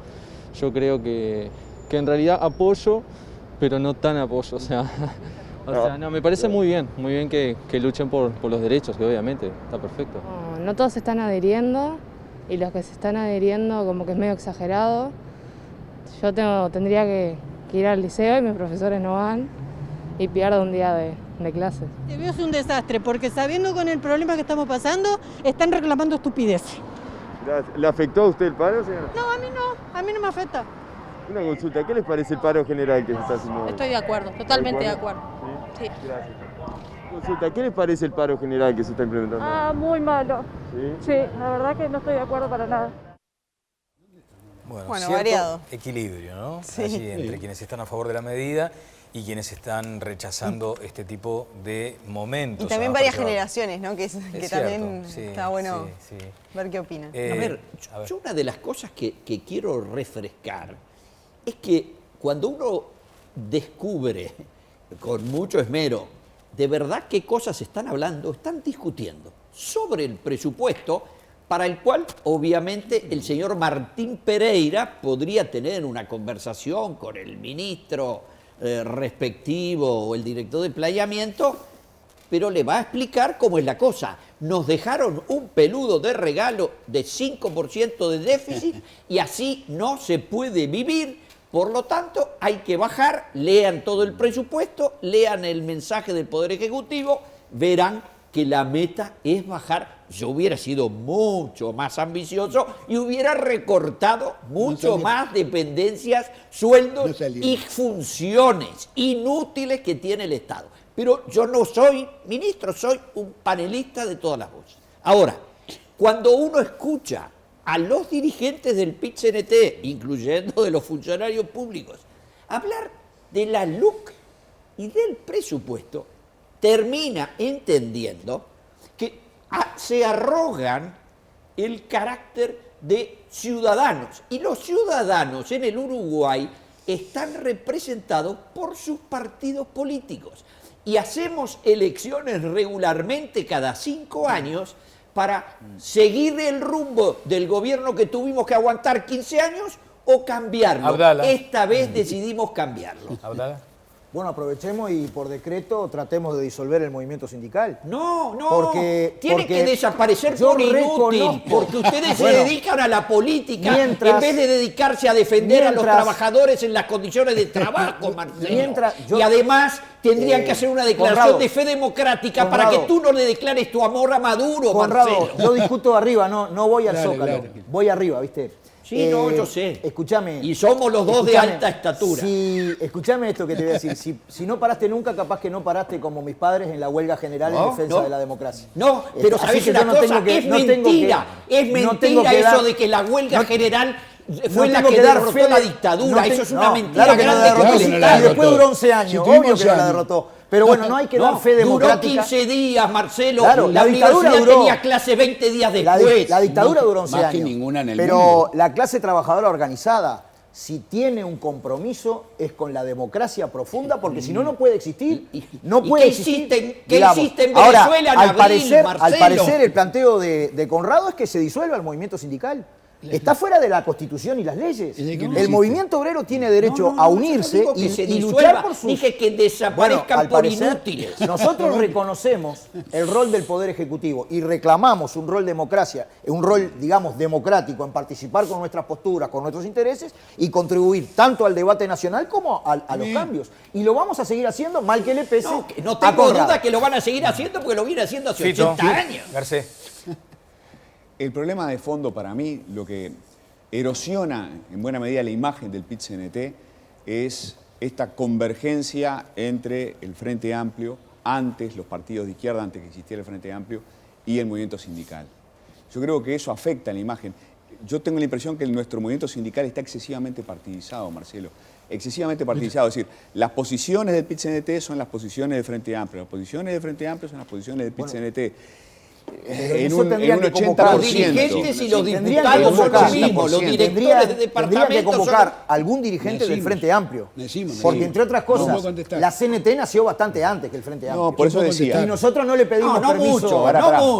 yo creo que en realidad apoyo, pero no tan apoyo, o sea, me parece muy bien que luchen por los derechos, que obviamente está perfecto. No todos se están adhiriendo y los que se están adhiriendo como que es medio exagerado. Yo tendría que ir al liceo y mis profesores no van y pierdo un día de clases. Es un desastre porque sabiendo con el problema que estamos pasando, están reclamando estupideces. ¿Le afectó a usted el paro, señora? No, a mí no me afecta. Una consulta, ¿qué les parece el paro general que se está haciendo hoy? Estoy de acuerdo, totalmente de acuerdo. ¿Sí? Gracias. Consulta, ¿qué les parece el paro general que se está implementando? Muy malo. Sí, la verdad que no estoy de acuerdo para nada. Bueno, variado. Equilibrio, ¿no? Sí. Allí entre quienes están a favor de la medida y quienes están rechazando este tipo de momentos. Y también varias generaciones, ¿no? Que también sí, está bueno ver qué opinan. A ver, yo una de las cosas que quiero refrescar es que cuando uno descubre con mucho esmero de verdad qué cosas están hablando, están discutiendo sobre el presupuesto para el cual obviamente el señor Martín Pereira podría tener una conversación con el ministro respectivo o el director de planeamiento pero le va a explicar cómo es la cosa. Nos dejaron un peludo de regalo de 5% de déficit y así no se puede vivir. Por lo tanto, hay que bajar, lean todo el presupuesto, lean el mensaje del Poder Ejecutivo, verán que la meta es bajar. Yo hubiera sido mucho más ambicioso y hubiera recortado mucho más dependencias, sueldos y funciones inútiles que tiene el Estado. Pero yo no soy ministro, soy un panelista de todas las voces. Ahora, cuando uno escucha a los dirigentes del PIT-CNT, incluyendo de los funcionarios públicos, hablar de la LUC y del presupuesto, termina entendiendo que se arrogan el carácter de ciudadanos. Y los ciudadanos en el Uruguay están representados por sus partidos políticos. Y hacemos elecciones regularmente cada 5 años para seguir el rumbo del gobierno que tuvimos que aguantar 15 años o cambiarlo. Abdala. Esta vez decidimos cambiarlo. Abdala. Bueno, aprovechemos y por decreto tratemos de disolver el movimiento sindical. No, porque tiene que desaparecer por inútil, porque ustedes se dedican a la política en vez de dedicarse a defender a los trabajadores en las condiciones de trabajo, Marcelo. Y además tendrían que hacer una declaración Conrado, de fe democrática para que tú no le declares tu amor a Maduro, Conrado, Marcelo. yo discuto arriba, no voy al Zócalo, voy arriba, ¿viste? Sí, no, yo sé. Escúchame. Y somos los dos de alta estatura. Escúchame esto que te voy a decir. Si no paraste nunca, capaz que no paraste como mis padres en la huelga general en defensa de la democracia. No, pero ¿sabés una cosa? Es mentira. Es mentira eso de que la huelga general fue la que derrotó la dictadura. Eso es una mentira claro que no la derrotó. grande. Y después duró 11 años. Obvio que no la derrotó. Pero bueno, no hay que dar fe democrática. Duró 15 días, Marcelo. Claro, la dictadura universidad tenía clase 20 días después. La dictadura duró 11 más años. que ninguna en el pero mundo. la clase trabajadora organizada, si tiene un compromiso, es con la democracia profunda, porque si no, no puede existir. No puede existir. ¿Qué hiciste en Venezuela en abril, Marcelo? Al parecer, el planteo de Conrado es que se disuelva el movimiento sindical. Está fuera de la Constitución y las leyes. El movimiento obrero tiene derecho a unirse y luchar por sus... Dije que desaparezcan por inútiles. Nosotros reconocemos el rol del Poder Ejecutivo y reclamamos un rol un rol, digamos, democrático en participar con nuestras posturas, con nuestros intereses y contribuir tanto al debate nacional como a los cambios. Y lo vamos a seguir haciendo, mal que le pese. No tengo duda que lo van a seguir haciendo porque lo viene haciendo hace 80 años. Garcés. El problema de fondo para mí, lo que erosiona en buena medida la imagen del PIT-CNT es esta convergencia entre el Frente Amplio, antes los partidos de izquierda, antes que existiera el Frente Amplio, y el movimiento sindical. Yo creo que eso afecta la imagen. Yo tengo la impresión que nuestro movimiento sindical está excesivamente partidizado, Marcelo. Excesivamente partidizado. Es decir, las posiciones del PIT-CNT son las posiciones del Frente Amplio. Las posiciones del Frente Amplio son las posiciones del PIT-CNT. En un 80%. Los dirigentes y los diputados son lo mismo, los directores de departamentos. Tendría que convocar algún dirigente del Frente Amplio. Porque, entre otras cosas, la CNT nació bastante antes que el Frente Amplio. No, por eso decía. Y nosotros no le pedimos permiso.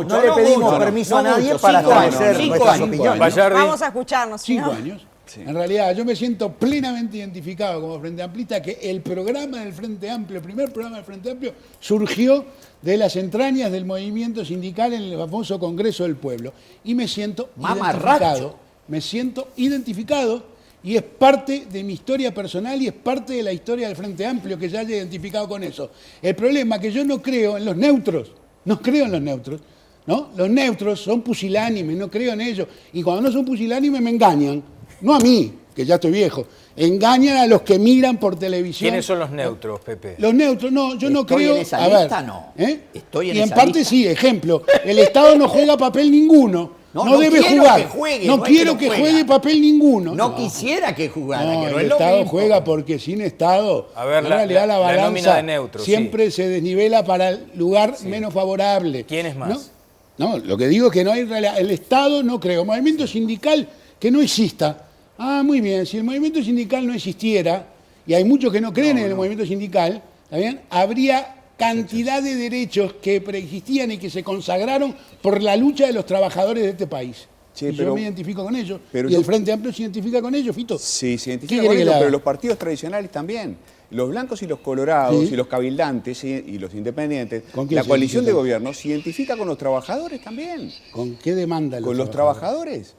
No le pedimos permiso a nadie para establecer nuestras opiniones. Vamos a escucharnos. 5 años. Sí. En realidad, yo me siento plenamente identificado como Frente Amplista que el programa del Frente Amplio, el primer programa del Frente Amplio, surgió de las entrañas del movimiento sindical en el famoso Congreso del Pueblo. Y me siento identificado. Me siento identificado y es parte de mi historia personal y es parte de la historia del Frente Amplio que ya haya identificado con eso. El problema es que yo no creo en los neutros. No creo en los neutros. ¿No? Los neutros son pusilánimes, no creo en ellos. Y cuando no son pusilánimes me engañan. No a mí, que ya estoy viejo. Engañan a los que miran por televisión. ¿Quiénes son los neutros, Pepe? Los neutros, no, yo no creo... ¿Estoy en esa lista? No. Estoy en esa lista. Y en parte sí, ejemplo, el Estado no juega papel ninguno. No debe jugar. No quiero que juegue papel ninguno. No quisiera que jugara. No, que no el es Estado lo mismo. juega porque sin Estado, a ver, en realidad la balanza nómina de neutros, siempre se desnivela para el lugar menos favorable. ¿Quién es más? No, lo que digo es que no hay realidad. El Estado no creo. Movimiento sindical que no exista. Ah, muy bien, si el movimiento sindical no existiera, y hay muchos que no creen en el movimiento sindical, ¿está bien? Habría cantidad de derechos que preexistían y que se consagraron por la lucha de los trabajadores de este país. y yo me identifico con ellos. Pero y el Frente Amplio se identifica con ellos, Fito. Sí, se ¿Qué identifica con quiere que ellos, le pero haga? los partidos tradicionales también. Los blancos y los colorados Sí. y los cabildantes y los independientes, ¿Con quién la se coalición de identifica? gobierno se identifica con los trabajadores también. ¿Con qué demanda ¿Con los trabajadores?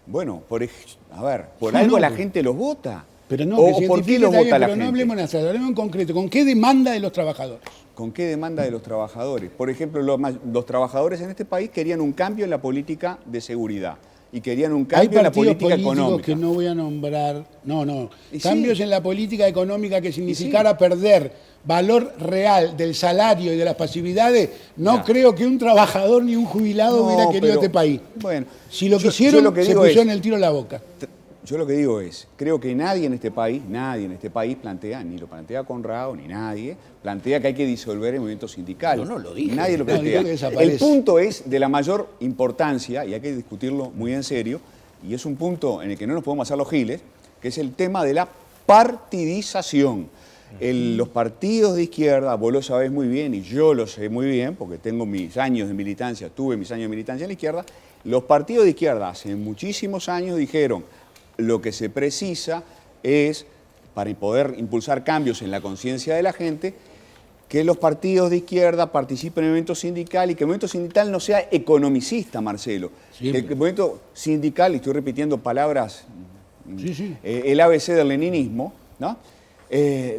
Bueno, a ver, por No, algo no, la pero- gente los vota. Pero no, ¿O que se por qué identifique los está bien, vota la pero no gente? hablemos en abstracto, hablemos en concreto. ¿Con qué demanda de los trabajadores? ¿Con qué demanda de los trabajadores? Por ejemplo, los trabajadores en este país querían un cambio en la política de seguridad y querían un Hay cambio en la partidos política políticos económica. que no voy a nombrar. No. Y Cambios sí. en la política económica que significara perder valor real del salario y de las pasividades. No Ya. creo que un trabajador ni un jubilado No, hubiera querido pero, este país. Bueno, Si lo yo quisieron, lo que se digo pusieron es- el tiro en la boca. Yo lo que digo es, creo que nadie en este país plantea, ni lo plantea Conrado, ni nadie, plantea que hay que disolver el movimiento sindical. Yo no lo dije. Nadie lo No, digo plantea. que desaparece. El punto es de la mayor importancia, y hay que discutirlo muy en serio, y es un punto en el que no nos podemos hacer los giles, que es el tema de la partidización. Los partidos de izquierda, vos lo sabés muy bien y yo lo sé muy bien, porque tengo mis años de militancia, tuve mis años de militancia en la izquierda, los partidos de izquierda hace muchísimos años dijeron lo que se precisa es, para poder impulsar cambios en la conciencia de la gente, que los partidos de izquierda participen en el movimiento sindical y que el movimiento sindical no sea economicista, Marcelo. Siempre. El movimiento sindical, y estoy repitiendo palabras, Sí. el ABC del leninismo, ¿no?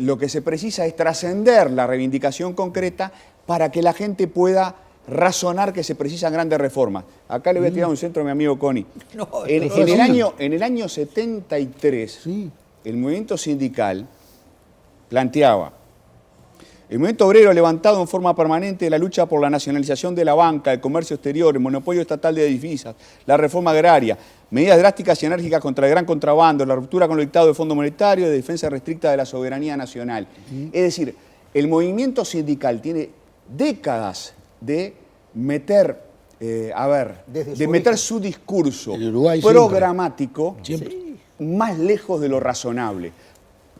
Lo que se precisa es trascender la reivindicación concreta para que la gente pueda razonar que se precisan grandes reformas. Acá le voy a tirar un centro a mi amigo Connie. No, En el año 73, el movimiento sindical planteaba el movimiento obrero ha levantado en forma permanente la lucha por la nacionalización de la banca, el comercio exterior, el monopolio estatal de divisas, la reforma agraria, medidas drásticas y enérgicas contra el gran contrabando, la ruptura con el dictado del Fondo Monetario y de defensa restricta de la soberanía nacional. Es decir, el movimiento sindical tiene décadas de meter, su discurso programático más lejos de lo razonable.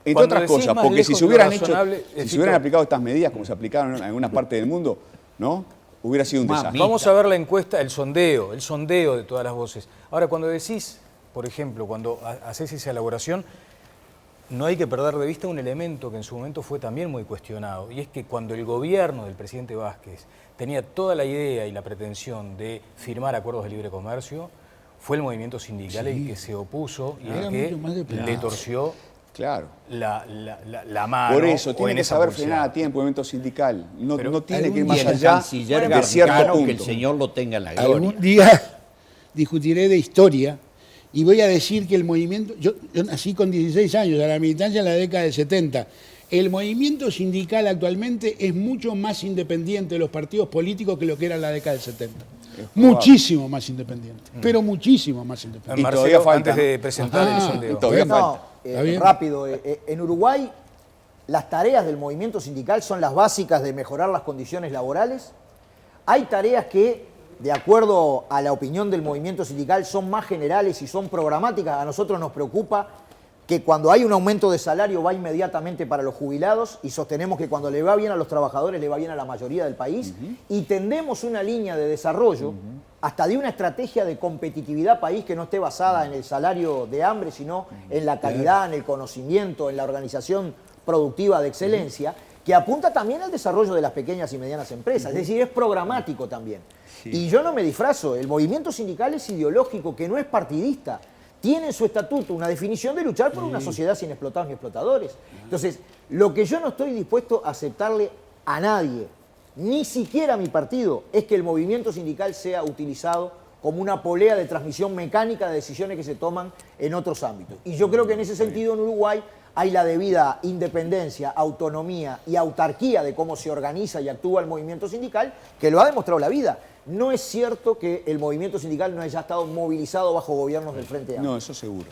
Entre Cuando otras decís cosas, más porque si lejos se de lo hubieran razonable, si se hubieran aplicado estas medidas como se aplicaron en algunas partes del mundo, ¿no? Hubiera sido un desastre. Vamos a ver la encuesta, el sondeo de todas las voces. Ahora, cuando decís, por ejemplo, cuando haces esa elaboración, no hay que perder de vista un elemento que en su momento fue también muy cuestionado, y es que cuando el gobierno del presidente Vázquez tenía toda la idea y la pretensión de firmar acuerdos de libre comercio, fue el movimiento sindical el que se opuso y el que le torció la mano. Por eso, o tiene en que esa saber pulseada. frenar a tiempo el movimiento sindical. No tiene que ir Y más el allá canciller de cierto Gargano, punto. que el señor lo tenga en la gloria. Algún día discutiré de historia y voy a decir que el movimiento, yo nací con 16 años, a la militancia en la década del 70. El movimiento sindical actualmente es mucho más independiente de los partidos políticos que lo que era en la década del 70. Muchísimo más independiente, pero muchísimo más independiente. Marcelo, antes de presentar el sondeo. Rápido, en Uruguay las tareas del movimiento sindical son las básicas de mejorar las condiciones laborales. Hay tareas que, de acuerdo a la opinión del movimiento sindical, son más generales y son programáticas. A nosotros nos preocupa que cuando hay un aumento de salario va inmediatamente para los jubilados y sostenemos que cuando le va bien a los trabajadores le va bien a la mayoría del país y tendemos una línea de desarrollo hasta de una estrategia de competitividad país que no esté basada en el salario de hambre, sino en la calidad, en el conocimiento, en la organización productiva de excelencia, que apunta también al desarrollo de las pequeñas y medianas empresas. Es decir, es programático también. Y yo no me disfrazo, el movimiento sindical es ideológico, que no es partidista. Tiene en su estatuto una definición de luchar por una sociedad sin explotados ni explotadores. Entonces, lo que yo no estoy dispuesto a aceptarle a nadie, ni siquiera a mi partido, es que el movimiento sindical sea utilizado como una polea de transmisión mecánica de decisiones que se toman en otros ámbitos. Y yo creo que en ese sentido en Uruguay hay la debida independencia, autonomía y autarquía de cómo se organiza y actúa el movimiento sindical, que lo ha demostrado la vida. No es cierto que el movimiento sindical no haya estado movilizado bajo gobiernos del Frente Amplio. No, eso seguro.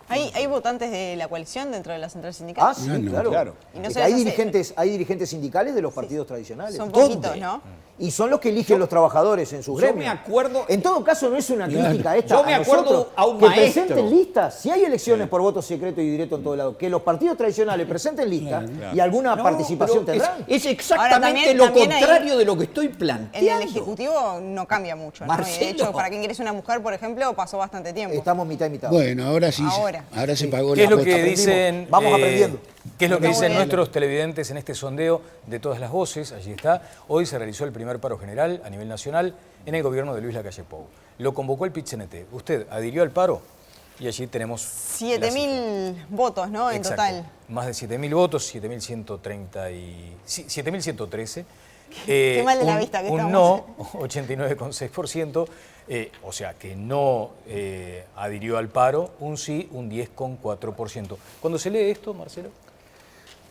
¿Hay votantes de la coalición dentro de la central sindical? Ah, sí, claro. Y no Es se que hay les hace- dirigentes sindicales de los partidos tradicionales. Son poquitos, ¿no? Y son los que eligen los trabajadores en sus gremios. me acuerdo... En todo caso, no es una Claro. crítica esta Yo me a acuerdo nosotros, a un que maestro. presenten listas. Si hay elecciones por voto secreto y directo en todo lado, que los partidos tradicionales presenten listas y alguna participación pero tendrán. Es exactamente Ahora, también lo ahí, contrario de lo que estoy En planteando. el Ejecutivo no cambia mucho, ¿no? Y de Marcelo. hecho, para quien ingrese una mujer, por ejemplo, pasó bastante tiempo. Estamos mitad y mitad. Bueno, ahora sí. Ahora. Se pagó ¿Qué la es lo cuota. que dicen? Vamos aprendiendo. ¿Qué es lo que Está dicen bueno. nuestros televidentes en este sondeo de todas las voces? Allí está. Hoy se realizó el primer paro general a nivel nacional en el gobierno de Luis Lacalle Pou. Lo convocó el PIT-CNT. ¿Usted adhirió al paro? Y allí tenemos 7.000 votos, ¿no? En Exacto. total. Más de 7.000 votos, 7.113. Qué mal de la vista que un estamos. no, 89,6%. O sea, que no adhirió al paro. Un sí, un 10,4%. Cuando se lee esto, Marcelo...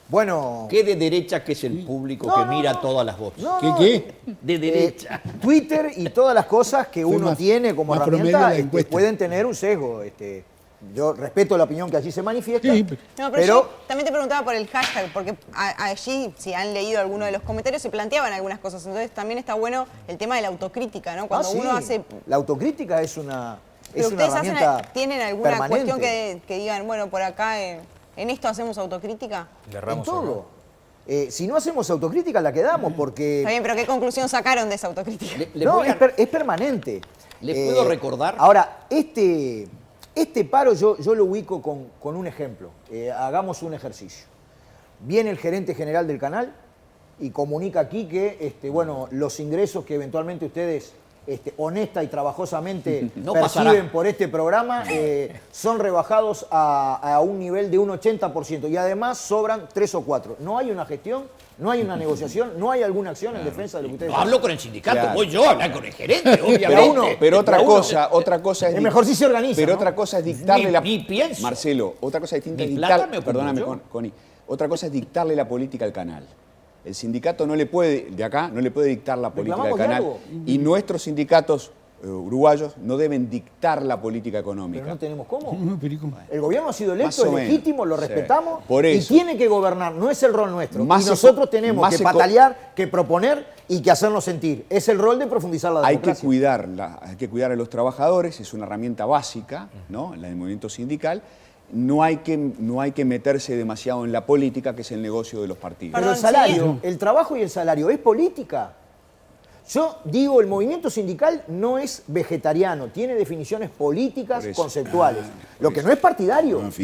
Bueno... ¿Qué de derecha que es el público que mira todas las voces? ¿Qué? De derecha. Twitter y todas las cosas que uno más- tiene como más promedio herramienta la encuesta. pueden tener un sesgo. Yo respeto la opinión que allí se manifiesta, No, pero yo también te preguntaba por el hashtag, porque allí, si han leído alguno de los comentarios, se planteaban algunas cosas. Entonces también está bueno el tema de la autocrítica, ¿no? Cuando sí. uno hace... La autocrítica es una Pero ustedes herramienta ¿tienen alguna permanente. cuestión que digan, bueno, por acá en esto hacemos autocrítica? En todo. Si no hacemos autocrítica, la quedamos, porque... Está bien, pero ¿qué conclusión sacaron de esa autocrítica? No, es permanente. ¿Les puedo recordar? Ahora, este paro yo lo ubico con un ejemplo. Hagamos un ejercicio. Viene el gerente general del canal y comunica aquí que los ingresos que eventualmente ustedes honesta y trabajosamente No perciben pasará. por este programa son rebajados a un nivel de un 80% y además sobran 3 o 4. No hay una gestión, no hay una negociación, no hay alguna acción en defensa de lo que ustedes No hablo con el sindicato, Claro. voy yo a hablar con el gerente, obviamente. Pero otra cosa es... Es mejor si se organiza, Pero ¿no? otra cosa es dictarle la... Ni pienso. Marcelo, otra cosa distinta es Mi plata me dictarle... ocupo Perdóname, yo. Connie. Otra cosa es dictarle la política al canal. El sindicato no le puede, de acá, no le puede dictar la política al Reclamamos canal. diálogo. Y nuestros sindicatos uruguayos no deben dictar la política económica. Pero no tenemos cómo. No, pero ¿y cómo? El gobierno ha sido Más electo, o es menos. legítimo, lo Sí. respetamos Por y eso. tiene que gobernar, no es el rol nuestro. Más y nosotros eco- tenemos más que eco- patalear, que proponer y que hacernos sentir. Es el rol de profundizar la Hay que democracia. hay que cuidar a los trabajadores, es una herramienta básica, ¿no? La del movimiento sindical. No hay que meterse demasiado en la política, que es el negocio de los partidos. Pero el salario, el trabajo y el salario es política. Yo digo, el movimiento sindical no es vegetariano, tiene definiciones políticas, Por eso. conceptuales. Lo que no es partidario, no es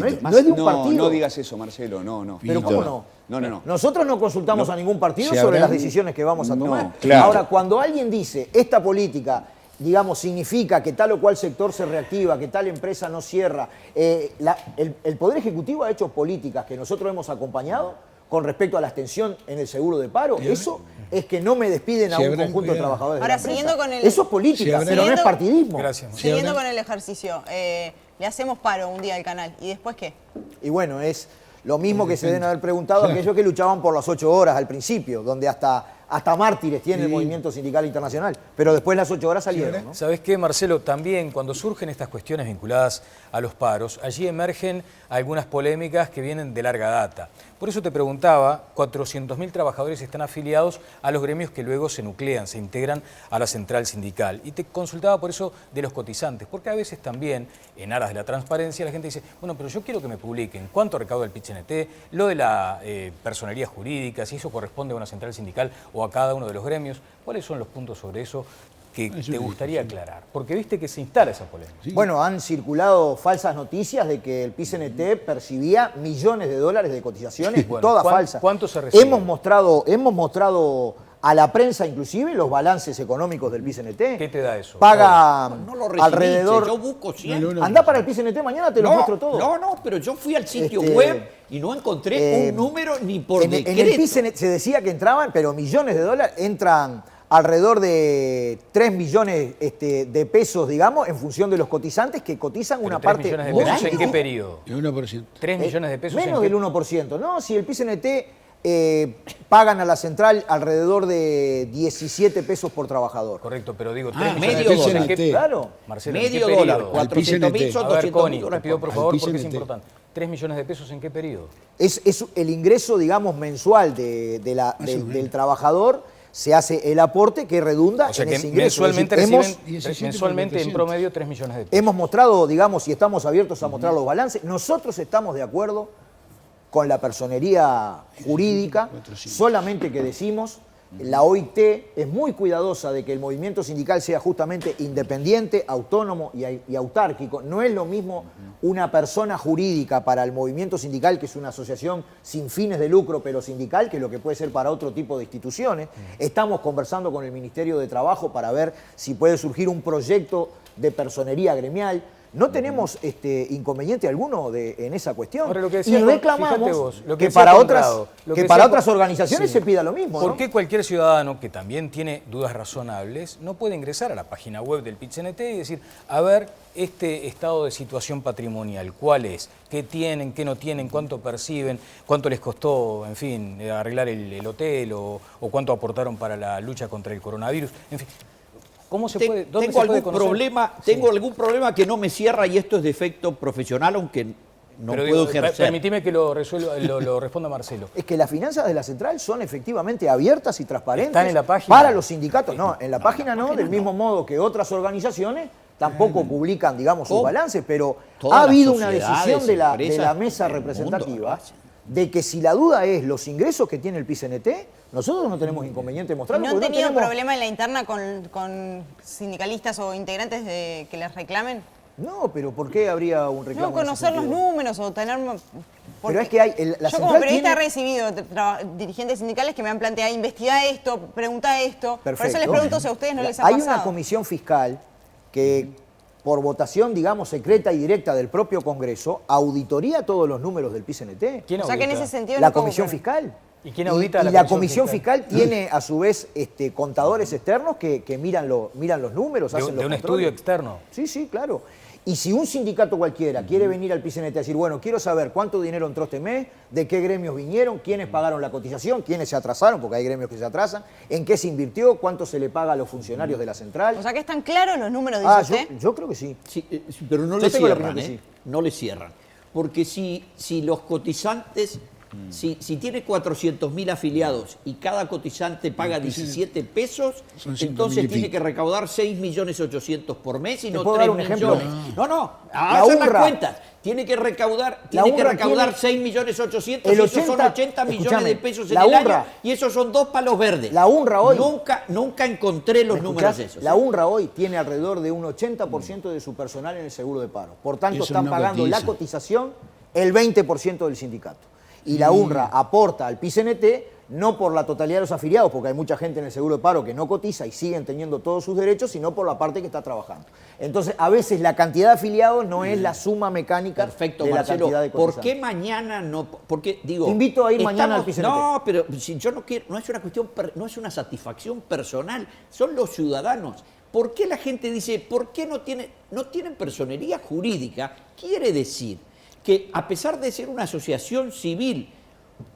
de un partido. No digas eso, Marcelo, no. Pero ¿cómo no? No. Nosotros no consultamos No. a ningún partido Si sobre habrá- las decisiones que vamos a No, tomar. claro. Ahora, cuando alguien dice, esta política, digamos, significa que tal o cual sector se reactiva, que tal empresa no cierra, el Poder Ejecutivo ha hecho políticas que nosotros hemos acompañado con respecto a la extensión en el seguro de paro. Eso es que no me despiden a Si un habrán conjunto de cuidado. trabajadores Ahora, de la siguiendo empresa. con el- Eso es política, Si pero no es habrán- partidismo. Gracias. Siguiendo con el ejercicio, le hacemos paro un día al canal. ¿Y después qué? Y bueno, es lo mismo que se deben haber preguntado aquellos que luchaban por las 8 horas al principio, donde hasta mártires tiene el movimiento sindical internacional, pero después las 8 horas salieron, ¿no? ¿Sabes qué, Marcelo? También cuando surgen estas cuestiones vinculadas a los paros, allí emergen algunas polémicas que vienen de larga data. Por eso te preguntaba, 400.000 trabajadores están afiliados a los gremios que luego se nuclean, se integran a la central sindical. Y te consultaba por eso de los cotizantes, porque a veces también, en aras de la transparencia, la gente dice, bueno, pero yo quiero que me publiquen cuánto recauda el PIT-CNT, lo de la personería jurídica, si eso corresponde a una central sindical o a cada uno de los gremios. ¿Cuáles son los puntos sobre eso que te gustaría aclarar? Porque viste que se instala esa polémica. Bueno, han circulado falsas noticias de que el PIT-CNT percibía millones de dólares de cotizaciones, Bueno, todas falsas. ¿cuánto se recibe? Hemos mostrado a la prensa inclusive los balances económicos del PIT-CNT. ¿Qué te da eso? Paga No lo recibí, alrededor... yo busco siempre. Anda para el PIT-CNT mañana, te lo muestro todo. No, pero yo fui al sitio Este, web y no encontré un número ni por en decreto. el PIT-CNT se decía que entraban, pero millones de dólares, entran alrededor de 3 millones de pesos, digamos, en función de los cotizantes que cotizan una 3 parte... millones de muy pesos, ¿en qué chiquitita. periodo? El 1%. 3 millones de pesos. Menos ¿en del qué? 1%, ¿no? Si el PIT-CNT pagan a la central alrededor de 17 pesos por trabajador. Correcto, pero digo, medio dólar. Claro. Marcelo, medio ¿en qué dólar, periodo? 400.000 son 200.000 Connie, dólares. te pido por favor, porque es PCNT. importante. 3 millones de pesos, ¿en qué periodo? Es el ingreso, digamos, mensual del trabajador, se hace el aporte que redunda O sea en que ese ingreso. mensualmente Es decir, reciben mensualmente en promedio 3 millones de pesos. hemos mostrado, digamos, y estamos abiertos a mostrar los balances. Nosotros estamos de acuerdo con la personería jurídica, solamente que decimos, la OIT es muy cuidadosa de que el movimiento sindical sea justamente independiente, autónomo y autárquico. No es lo mismo una persona jurídica para el movimiento sindical, que es una asociación sin fines de lucro, pero sindical, que lo que puede ser para otro tipo de instituciones. Estamos conversando con el Ministerio de Trabajo para ver si puede surgir un proyecto de personería gremial. No tenemos inconveniente alguno en esa cuestión. Ahora, lo que y decía, reclamamos fíjate vos, lo que decía para Conrado, lo que para decía otras organizaciones sí. se pida lo mismo. ¿Por ¿no? qué cualquier ciudadano que también tiene dudas razonables no puede ingresar a la página web del PIT-CNT y decir, a ver, este estado de situación patrimonial, ¿cuál es? ¿Qué tienen, qué no tienen, cuánto perciben, cuánto les costó, en fin, arreglar el hotel o cuánto aportaron para la lucha contra el coronavirus? En fin, ¿cómo se puede, dónde Tengo se puede algún conocer? problema, tengo algún problema que no me cierra y esto es defecto profesional, aunque no Pero puedo digo, ejercer. permitime que lo responda Marcelo. Es que las finanzas de la central son efectivamente abiertas y transparentes. ¿Están en la página? Para los sindicatos. No, en la página no, del mismo modo que otras organizaciones tampoco publican, digamos, sus balances, pero Todas ha habido las una sociedades, decisión de la empresas mesa del mundo representativa lo hacen. de que si la duda es los ingresos que tiene el PIT-CNT, nosotros no tenemos inconveniente en mostrarlo. ¿No han porque tenido tenemos- problema en la interna con sindicalistas o integrantes que les reclamen? No, pero ¿por qué habría un reclamo? No, conocer los números o tener... Pero es que hay... La yo como central periodista tiene- he recibido dirigentes sindicales que me han planteado, investiga esto, pregunta esto. Por eso les Perfecto. pregunto si a ustedes no les ha Hay pasado. una comisión fiscal que, por votación, digamos, secreta y directa del propio Congreso, auditoría todos los números del PIT-CNT. ¿Quién O sea que en audita? ese sentido La no como comisión que- fiscal. ¿Y quién audita y la comisión fiscal tiene, a su vez, contadores externos que miran los números, hacen los De un controles. estudio externo. Sí, sí, claro. Y si un sindicato cualquiera quiere venir al PIT-CNT a decir, bueno, quiero saber cuánto dinero entró este mes, de qué gremios vinieron, quiénes pagaron la cotización, quiénes se atrasaron, porque hay gremios que se atrasan, en qué se invirtió, cuánto se le paga a los funcionarios de la central. O sea que están claros los números, dice usted. Yo creo que sí. Sí, pero no Yo le tengo la cierran, opinión que sí. No le cierran. Porque si los cotizantes, si tiene 400.000 afiliados y cada cotizante paga 17 pesos, Son 5.000 entonces y tiene pico. que recaudar 6.800.000 por mes y ¿Te no puedo 3 dar un ejemplo? millones. No, La hagan las UNRWA. cuentas. Tiene que recaudar, La UNRWA 6.800.000 el y esos son 80 80 millones escúchame, de pesos en la el UNRWA. año y esos son 2 palos verdes. La UNRWA hoy... Nunca encontré los ¿Me números escuchás? esos. La UNRWA hoy tiene alrededor de un 80% de su personal en el seguro de paro. Por tanto, Eso están no pagando la cotiza. cotización el 20% del sindicato. Y la UNRWA aporta al PIT-CNT no por la totalidad de los afiliados, porque hay mucha gente en el seguro de paro que no cotiza y siguen teniendo todos sus derechos, sino por la parte que está trabajando. Entonces, a veces la cantidad de afiliados no es la suma mecánica Perfecto, de la Marcelo. cantidad de ¿Por cotizantes. qué mañana no? Porque digo, Te invito a ir mañana al PIT-CNT. No, pero si yo no quiero, no es una cuestión, no es una satisfacción personal, son los ciudadanos. ¿Por qué la gente dice, por qué no tienen personería jurídica? Quiere decir que a pesar de ser una asociación civil,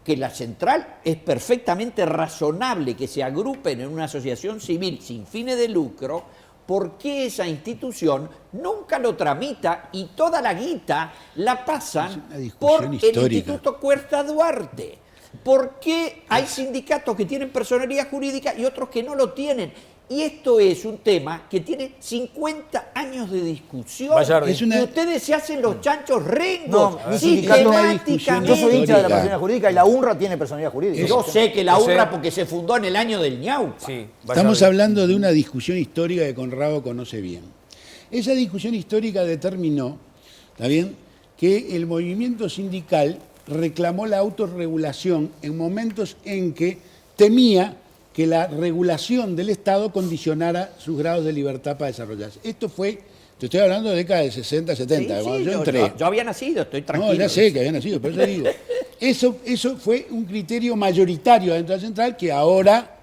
que la central es perfectamente razonable que se agrupen en una asociación civil sin fines de lucro, ¿por qué esa institución nunca lo tramita y toda la guita la pasan por el histórica. Instituto Cuesta Duarte? ¿Por qué hay sindicatos que tienen personería jurídica y otros que no lo tienen? Y esto es un tema que tiene 50 años de discusión. Bayardi. Y ustedes se hacen los chanchos rengos. No, mi sindicato sistemáticamente. Yo soy hincha de la personalidad jurídica y la UNRWA tiene personalidad jurídica. Yo sé que la Yo sé. UNRWA porque se fundó en el año del ñaupa. Sí, Estamos Bayardi. hablando de una discusión histórica que Conrado conoce bien. Esa discusión histórica determinó, ¿está bien?, que el movimiento sindical reclamó la autorregulación en momentos en que temía que la regulación del Estado condicionara sus grados de libertad para desarrollarse. Esto fue, te estoy hablando de década de 60, 70, Sí, cuando sí, yo entré. yo había nacido, estoy tranquilo. No, ya sé que había nacido, pero yo digo, eso fue un criterio mayoritario dentro de la central que ahora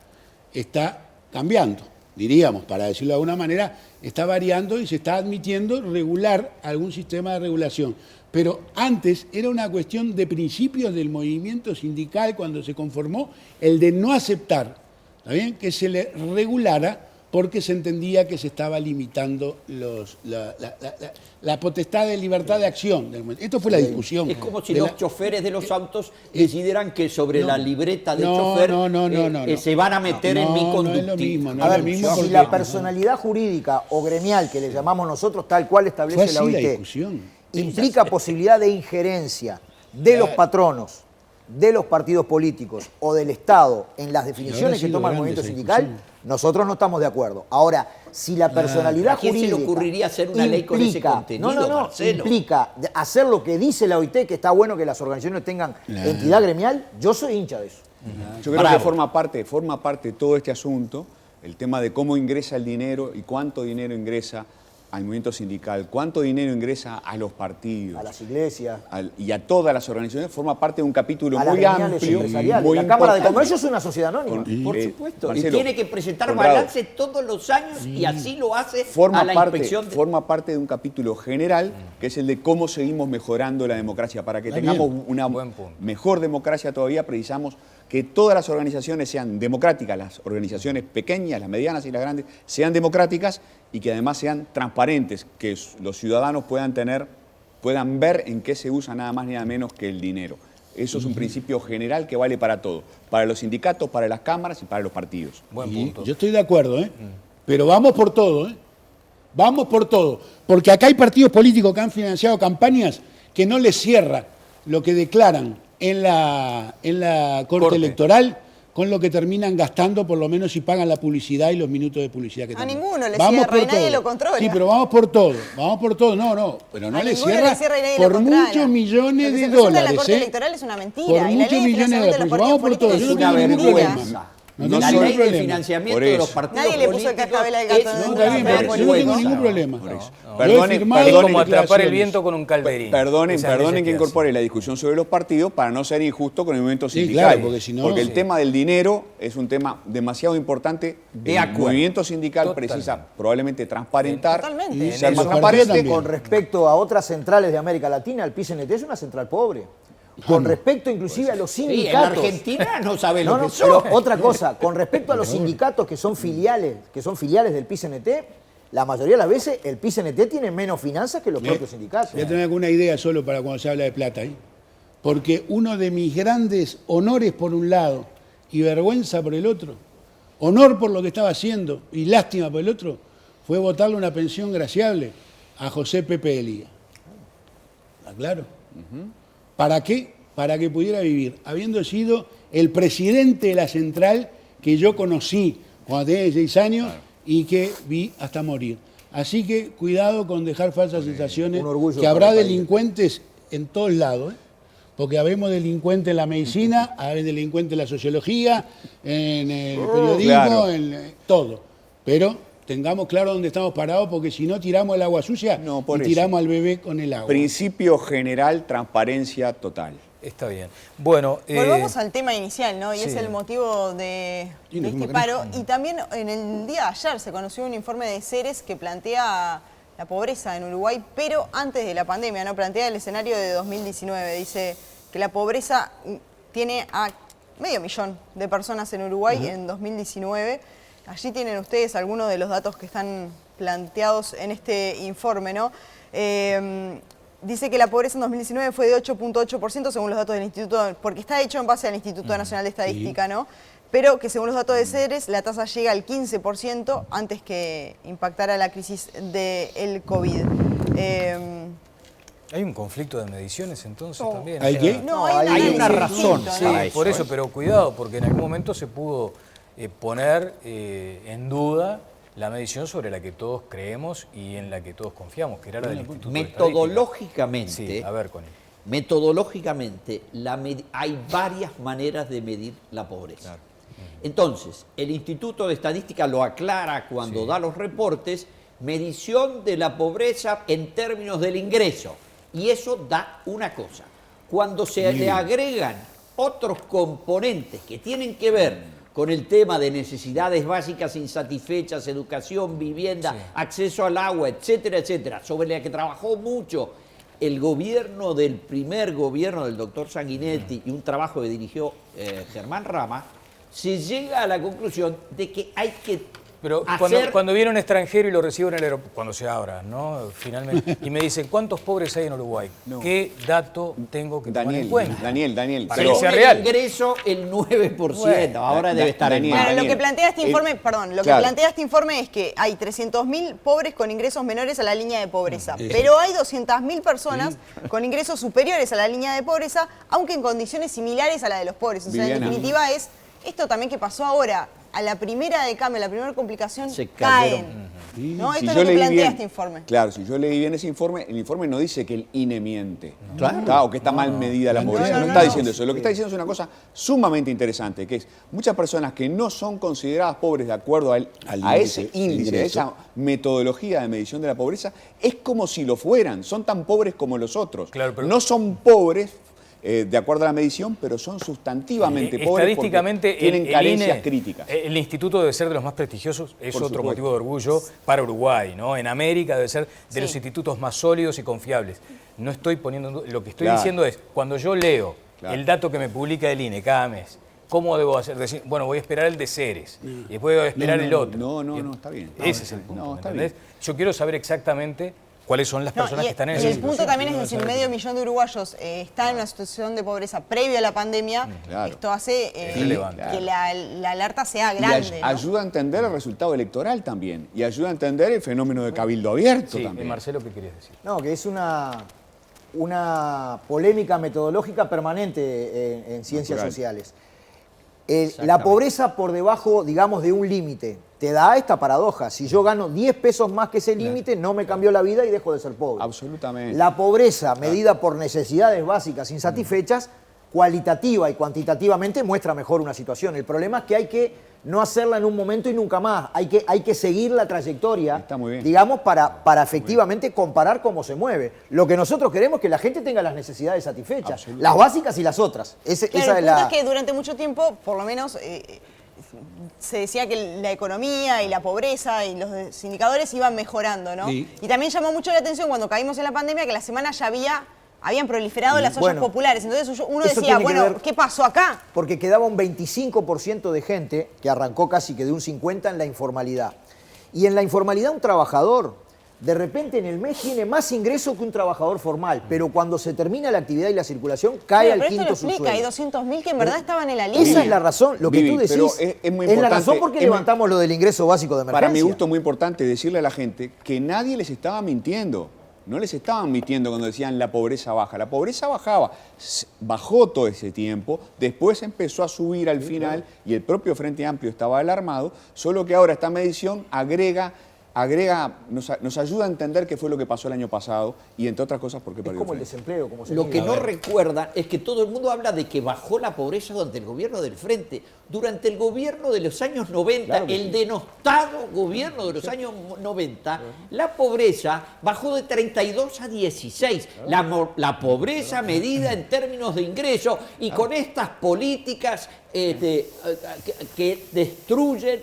está cambiando, diríamos, para decirlo de alguna manera, está variando y se está admitiendo regular algún sistema de regulación. Pero antes era una cuestión de principios del movimiento sindical cuando se conformó, el de no aceptar, ¿está bien?, que se le regulara porque se entendía que se estaba limitando la potestad de libertad de acción. Esto fue la discusión. Es como si los choferes de los autos decidieran que sobre la libreta del chofer se van a meter en mi conductivo. A ver, si la personalidad jurídica o gremial, que le llamamos nosotros, tal cual establece la OIT, implica posibilidad de injerencia de los patronos, de los partidos políticos o del Estado en las definiciones que toma el movimiento sindical, nosotros no estamos de acuerdo. Ahora, si la personalidad jurídica... ¿A quién se le ocurriría hacer una ley con ese contenido, Marcelo? Implica hacer lo que dice la OIT, que está bueno que las organizaciones tengan entidad gremial, yo soy hincha de eso. Yo creo que forma parte de todo este asunto, el tema de cómo ingresa el dinero y cuánto dinero ingresa al movimiento sindical, cuánto dinero ingresa a los partidos, a las iglesias y a todas las organizaciones, forma parte de un capítulo a muy amplio, muy la Cámara de Comercio es una sociedad anónima. Por supuesto, Marcelo, y tiene que presentar balance todos los años y así lo hace forma a la inspección. Forma parte de un capítulo general que es el de cómo seguimos mejorando la democracia. Para que tengamos una mejor democracia todavía precisamos que todas las organizaciones sean democráticas, las organizaciones pequeñas, las medianas y las grandes sean democráticas y que además sean transparentes, que los ciudadanos puedan ver en qué se usa nada más ni nada menos que el dinero. Eso es un principio general que vale para todo, para los sindicatos, para las cámaras y para los partidos. Buen punto. Yo estoy de acuerdo, pero vamos por todo, vamos por todo, porque acá hay partidos políticos que han financiado campañas que no les cierra lo que declaran en la Corte Electoral con lo que terminan gastando, por lo menos si pagan la publicidad y los minutos de publicidad que tienen. A ninguno le cierra y nadie lo controla. Sí, pero vamos por todo, pero no le cierra por muchos millones de dólares. La Corte Electoral es una mentira. Por muchos millones de dólares. Vamos por todo, es una vergüenza. La ley de financiamiento de los partidos nadie le puso el cascabel al gato. Yo no tengo ningún problema. Perdonen, como atrapar el viento con un calderín. Perdonen que incorpore la discusión sobre los partidos para no ser injusto con el movimiento sindical. Claro, porque el tema del dinero es un tema demasiado importante. El movimiento sindical precisa probablemente transparentar y ser más transparente. Con respecto a otras centrales de América Latina, el PCNT es una central pobre. Con respecto inclusive a los sindicatos. En Argentina no saben lo que son. Pero otra cosa, con respecto a los sindicatos que son filiales del PCNT, la mayoría de las veces el PCNT tiene menos finanzas que los propios sindicatos. Ya tengo una idea solo para cuando se habla de plata ahí. Porque uno de mis grandes honores por un lado y vergüenza por el otro, honor por lo que estaba haciendo y lástima por el otro, fue votarle una pensión graciable a José Pepe Elía. ¿Está claro? ¿Para qué? Para que pudiera vivir, habiendo sido el presidente de la central que yo conocí cuando tenía 16 años y que vi hasta morir. Así que cuidado con dejar falsas sensaciones, que habrá delincuentes en todos lados, porque habemos delincuentes en la medicina, hay delincuentes en la sociología, en el periodismo, en todo. Pero tengamos claro dónde estamos parados, porque si no tiramos el agua sucia y tiramos al bebé con el agua. Principio general, transparencia total. Está bien. Bueno, volvamos al tema inicial, ¿no? Y es el motivo de este paro. Y también en el día de ayer se conoció un informe de Ceres que plantea la pobreza en Uruguay, pero antes de la pandemia, ¿no? Plantea el escenario de 2019. Dice que la pobreza tiene a 500.000 de personas en Uruguay en 2019. Allí tienen ustedes algunos de los datos que están planteados en este informe, ¿no? Dice que la pobreza en 2019 fue de 8.8% según los datos del Instituto, porque está hecho en base al Instituto Nacional de Estadística, ¿no? Pero que según los datos de Ceres, la tasa llega al 15% antes que impactara la crisis del COVID. ¿Hay un conflicto de mediciones entonces también? ¿Hay qué? No, hay una razón. Sí, por eso, pero cuidado, porque en algún momento se pudo poner en duda la medición sobre la que todos creemos y en la que todos confiamos, que era la del Instituto Metodológicamente, sí, a ver, Connie. Metodológicamente, hay varias maneras de medir la pobreza. Claro. Entonces, el Instituto de Estadística lo aclara cuando da los reportes, medición de la pobreza en términos del ingreso. Y eso da una cosa. Cuando se le agregan otros componentes que tienen que ver con el tema de necesidades básicas insatisfechas, educación, vivienda, acceso al agua, etcétera, etcétera, sobre la que trabajó mucho el gobierno del primer gobierno del doctor Sanguinetti y un trabajo que dirigió Germán Rama, se llega a la conclusión de que hay que Pero hacer... cuando viene un extranjero y lo recibo en el aeropuerto, cuando se abra, ¿no? Finalmente, y me dicen, ¿cuántos pobres hay en Uruguay? No. ¿Qué dato tengo que tomar en cuenta? Daniel, para que sea real. El ingreso, el 9%, bueno, ahora debe estar en Claro, lo que plantea este informe, que plantea este informe es que hay 300.000 pobres con ingresos menores a la línea de pobreza, pero hay 200.000 personas con ingresos superiores a la línea de pobreza, aunque en condiciones similares a la de los pobres. O sea, en definitiva es esto también que pasó ahora. A la primera de cambio, a la primera complicación, caen. ¿No? Esto es lo que plantea este informe. Claro, si yo leí bien ese informe, el informe no dice que el INE miente. Claro. O que está mal medida la pobreza. No está diciendo eso. Lo que está diciendo es una cosa sumamente interesante, que es muchas personas que no son consideradas pobres de acuerdo a ese índice, a esa metodología de medición de la pobreza, es como si lo fueran. Son tan pobres como los otros. Claro, pero no son pobres de acuerdo a la medición, pero son sustantivamente pobres estadísticamente porque tienen carencias críticas. El instituto debe ser de los más prestigiosos, es otro motivo de orgullo para Uruguay, ¿no? En América debe ser de los institutos más sólidos y confiables. No estoy poniendo, lo que estoy diciendo es, cuando yo leo el dato que me publica el INE cada mes, ¿cómo debo hacer? Decir, bueno, voy a esperar el de Ceres y después voy a esperar el otro. No, está bien. Ese es el punto, ¿entendés? Yo quiero saber exactamente cuáles son las personas que están en esa situación. El punto también es que si 500 000 de uruguayos están en una situación de pobreza previo a la pandemia, esto hace que la alerta sea grande. Y ayuda a entender el resultado electoral también. Y ayuda a entender el fenómeno de cabildo abierto también. Marcelo, ¿qué querías decir? No, que es una polémica metodológica permanente en ciencias sociales. La pobreza por debajo, digamos, de un límite te da esta paradoja. Si yo gano 10 pesos más que ese límite, no me cambió la vida y dejo de ser pobre. Absolutamente. La pobreza medida por necesidades básicas insatisfechas, cualitativa y cuantitativamente muestra mejor una situación. El problema es que hay que no hacerla en un momento y nunca más. Hay que seguir la trayectoria, digamos, para efectivamente comparar cómo se mueve. Lo que nosotros queremos es que la gente tenga las necesidades satisfechas, las básicas y las otras. Esa es la... es que durante mucho tiempo, por lo menos, se decía que la economía y la pobreza y los indicadores iban mejorando, ¿no? Sí. Y también llamó mucho la atención cuando caímos en la pandemia que la semana ya habían proliferado las ollas populares. Entonces uno decía, bueno, ¿qué pasó acá? Porque quedaba un 25% de gente, que arrancó casi que de un 50% en la informalidad. Y en la informalidad un trabajador, de repente en el mes tiene más ingreso que un trabajador formal, pero cuando se termina la actividad y la circulación, cae al quinto subsueldo. Hay 200.000 que en verdad estaban en la línea. Esa es la razón, lo que tú decís, es muy importante. Es la razón por qué levantamos lo del ingreso básico de emergencia. Para mi gusto es muy importante decirle a la gente que nadie les estaba mintiendo. No les estaban mintiendo cuando decían la pobreza baja. La pobreza bajó todo ese tiempo, después empezó a subir al final y el propio Frente Amplio estaba alarmado, solo que ahora esta medición nos ayuda a entender qué fue lo que pasó el año pasado y entre otras cosas por qué perdió. Es como el desempleo. Lo que no recuerdan es que todo el mundo habla de que bajó la pobreza durante el gobierno del Frente. Durante el gobierno de los años 90, el denostado gobierno de los años 90, la pobreza bajó de 32 a 16. La pobreza medida en términos de ingreso y con estas políticas que destruyen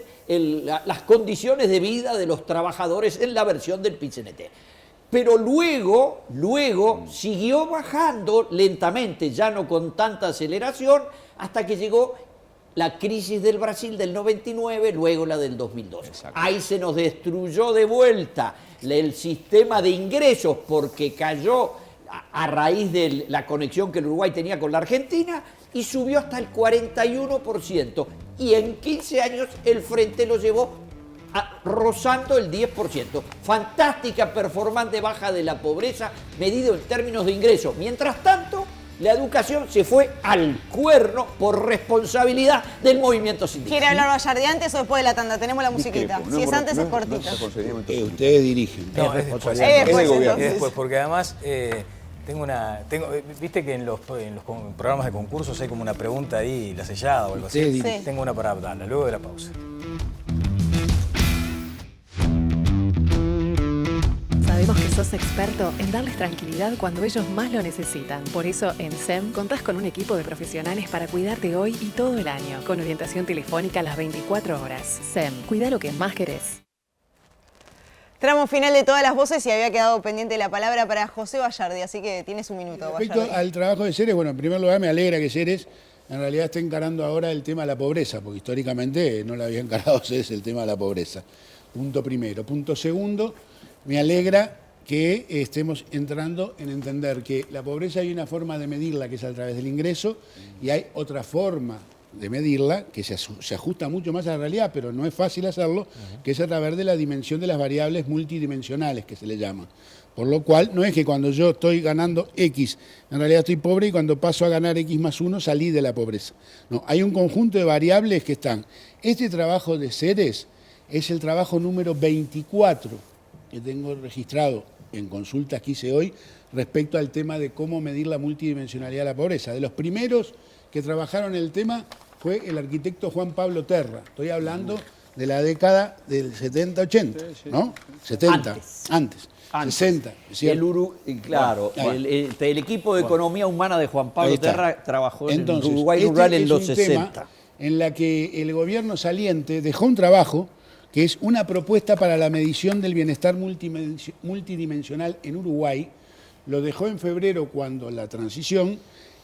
las condiciones de vida de los trabajadores en la versión del PIT-CNT. Pero luego siguió bajando lentamente, ya no con tanta aceleración, hasta que llegó la crisis del Brasil del 99, luego la del 2002. Exacto. Ahí se nos destruyó de vuelta el sistema de ingresos porque cayó a raíz de la conexión que el Uruguay tenía con la Argentina y subió hasta el 41%. Y en 15 años el Frente lo llevó rozando el 10%. Fantástica performance baja de la pobreza medido en términos de ingresos. Mientras tanto, la educación se fue al cuerno por responsabilidad del movimiento sindical. ¿Quiere hablar Bayardi antes o después de la tanda? Tenemos la musiquita. Si es antes, es cortita. Ustedes dirigen. No, es del gobierno. Después, porque además viste que en los programas de concursos hay como una pregunta ahí, la sellada o algo así. Sí. Tengo una para darla, luego de la pausa. Sabemos que sos experto en darles tranquilidad cuando ellos más lo necesitan. Por eso en SEM contás con un equipo de profesionales para cuidarte hoy y todo el año, con orientación telefónica las 24 horas. SEM, cuida lo que más querés. Tramo final de Todas las Voces y había quedado pendiente la palabra para José Vallardi, así que tienes un minuto, Respecto Vallardi. al trabajo de Ceres, bueno, en primer lugar me alegra que Ceres en realidad esté encarando ahora el tema de la pobreza, porque históricamente no lo había encarado Ceres el tema de la pobreza. Punto primero. Punto segundo, me alegra que estemos entrando en entender que la pobreza hay una forma de medirla que es a través del ingreso y hay otra forma de medirla, que se ajusta mucho más a la realidad, pero no es fácil hacerlo, que es a través de la dimensión de las variables multidimensionales, que se le llama. Por lo cual, no es que cuando yo estoy ganando X, en realidad estoy pobre y cuando paso a ganar X más 1 salí de la pobreza. No, hay un conjunto de variables que están. Este trabajo de Ceres es el trabajo número 24 que tengo registrado en consultas que hice hoy respecto al tema de cómo medir la multidimensionalidad de la pobreza. De los primeros que trabajaron el tema fue el arquitecto Juan Pablo Terra. Estoy hablando de la década del 70-80, ¿no? 70, antes. 60, ¿cierto? Claro, Bueno, el equipo de economía humana de Juan Pablo Terra trabajó en Entonces, Uruguay rural en los es un 60. tema en la que el gobierno saliente dejó un trabajo que es una propuesta para la medición del bienestar multidimensional en Uruguay. Lo dejó en febrero cuando la transición,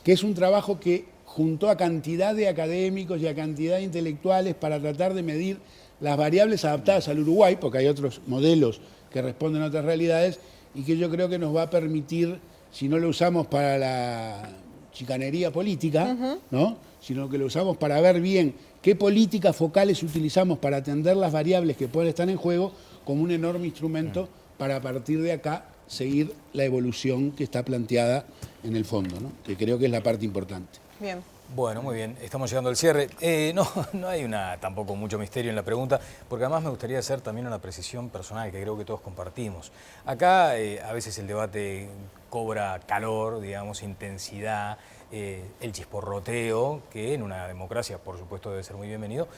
que es un trabajo que juntó a cantidad de académicos y a cantidad de intelectuales para tratar de medir las variables adaptadas al Uruguay, porque hay otros modelos que responden a otras realidades, y que yo creo que nos va a permitir, si no lo usamos para la chicanería política, ¿no?, sino que lo usamos para ver bien qué políticas focales utilizamos para atender las variables que pueden estar en juego, como un enorme instrumento para a partir de acá seguir la evolución que está planteada en el fondo, ¿no?, que creo que es la parte importante. Bien. Bueno, muy bien, estamos llegando al cierre. No hay tampoco mucho misterio en la pregunta, porque además me gustaría hacer también una precisión personal que creo que todos compartimos. Acá a veces el debate cobra calor, digamos, intensidad, el chisporroteo, que en una democracia por supuesto debe ser muy bienvenido,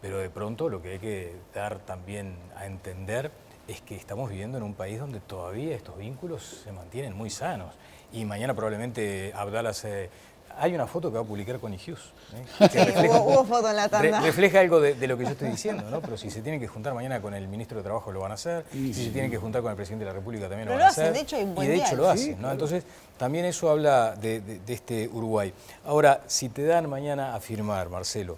pero de pronto lo que hay que dar también a entender es que estamos viviendo en un país donde todavía estos vínculos se mantienen muy sanos. Y mañana probablemente Abdala hay una foto que va a publicar Connie Hughes. Sí, hubo foto en la tanda. Refleja algo de lo que yo estoy diciendo, ¿no? Pero si se tienen que juntar mañana con el ministro de Trabajo lo van a hacer, si se tienen que juntar con el presidente de la República también lo van a hacer. De hecho, hay un buen y de hecho diálogo. lo hacen, ¿no? Entonces, también eso habla de este Uruguay. Ahora, si te dan mañana a firmar, Marcelo,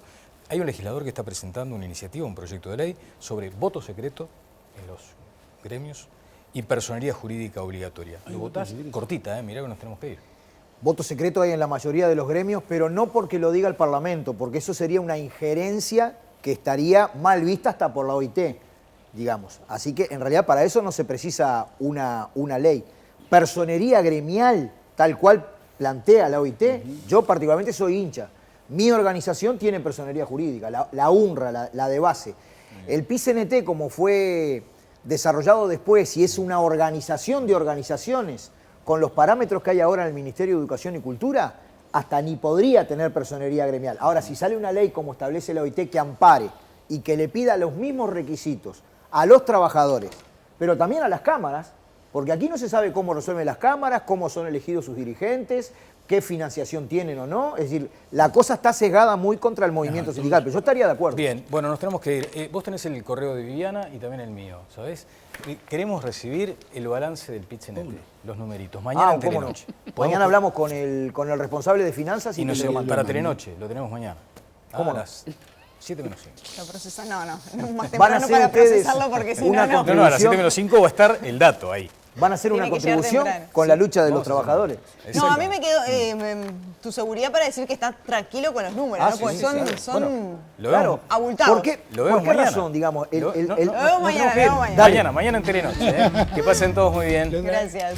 hay un legislador que está presentando una iniciativa, un proyecto de ley sobre voto secreto en los gremios y personería jurídica obligatoria. ¿Lo votás? Cortita, mirá que nos tenemos que ir. Voto secreto hay en la mayoría de los gremios, pero no porque lo diga el Parlamento, porque eso sería una injerencia que estaría mal vista hasta por la OIT, digamos. Así que en realidad para eso no se precisa una ley. Personería gremial, tal cual plantea la OIT, yo particularmente soy hincha. Mi organización tiene personería jurídica, la UNRWA, la de base. El PICNT, como fue desarrollado después y es una organización de organizaciones, con los parámetros que hay ahora en el Ministerio de Educación y Cultura, hasta ni podría tener personería gremial. Ahora, si sale una ley como establece la OIT que ampare y que le pida los mismos requisitos a los trabajadores, pero también a las cámaras, porque aquí no se sabe cómo resuelven las cámaras, cómo son elegidos sus dirigentes, qué financiación tienen o no. Es decir, la cosa está sesgada muy contra el movimiento sindical, pero yo estaría de acuerdo. Bien, bueno, nos tenemos que ir. Vos tenés el correo de Viviana y también el mío, ¿sabés? Queremos recibir el balance del PIT-CNT, los numeritos, mañana en Telenoche. Mañana hablamos con el responsable de finanzas y para Telenoche, lo tenemos mañana. ¿Cómo a las 7 menos 5. ¿Lo procesás? No, es más Van a temprano hacer para ustedes procesarlo porque si no, no. No, a las 7 menos 5 va a estar el dato ahí. Van a hacer una Tiene que llegar contribución temprano. con la lucha de los trabajadores. No, a mí me quedó tu seguridad para decir que estás tranquilo con los números, ¿no? Porque son Claro. abultados. ¿Por qué razón, digamos? Lo vemos mañana. Mañana en Telenoche. Que pasen todos muy bien. Gracias.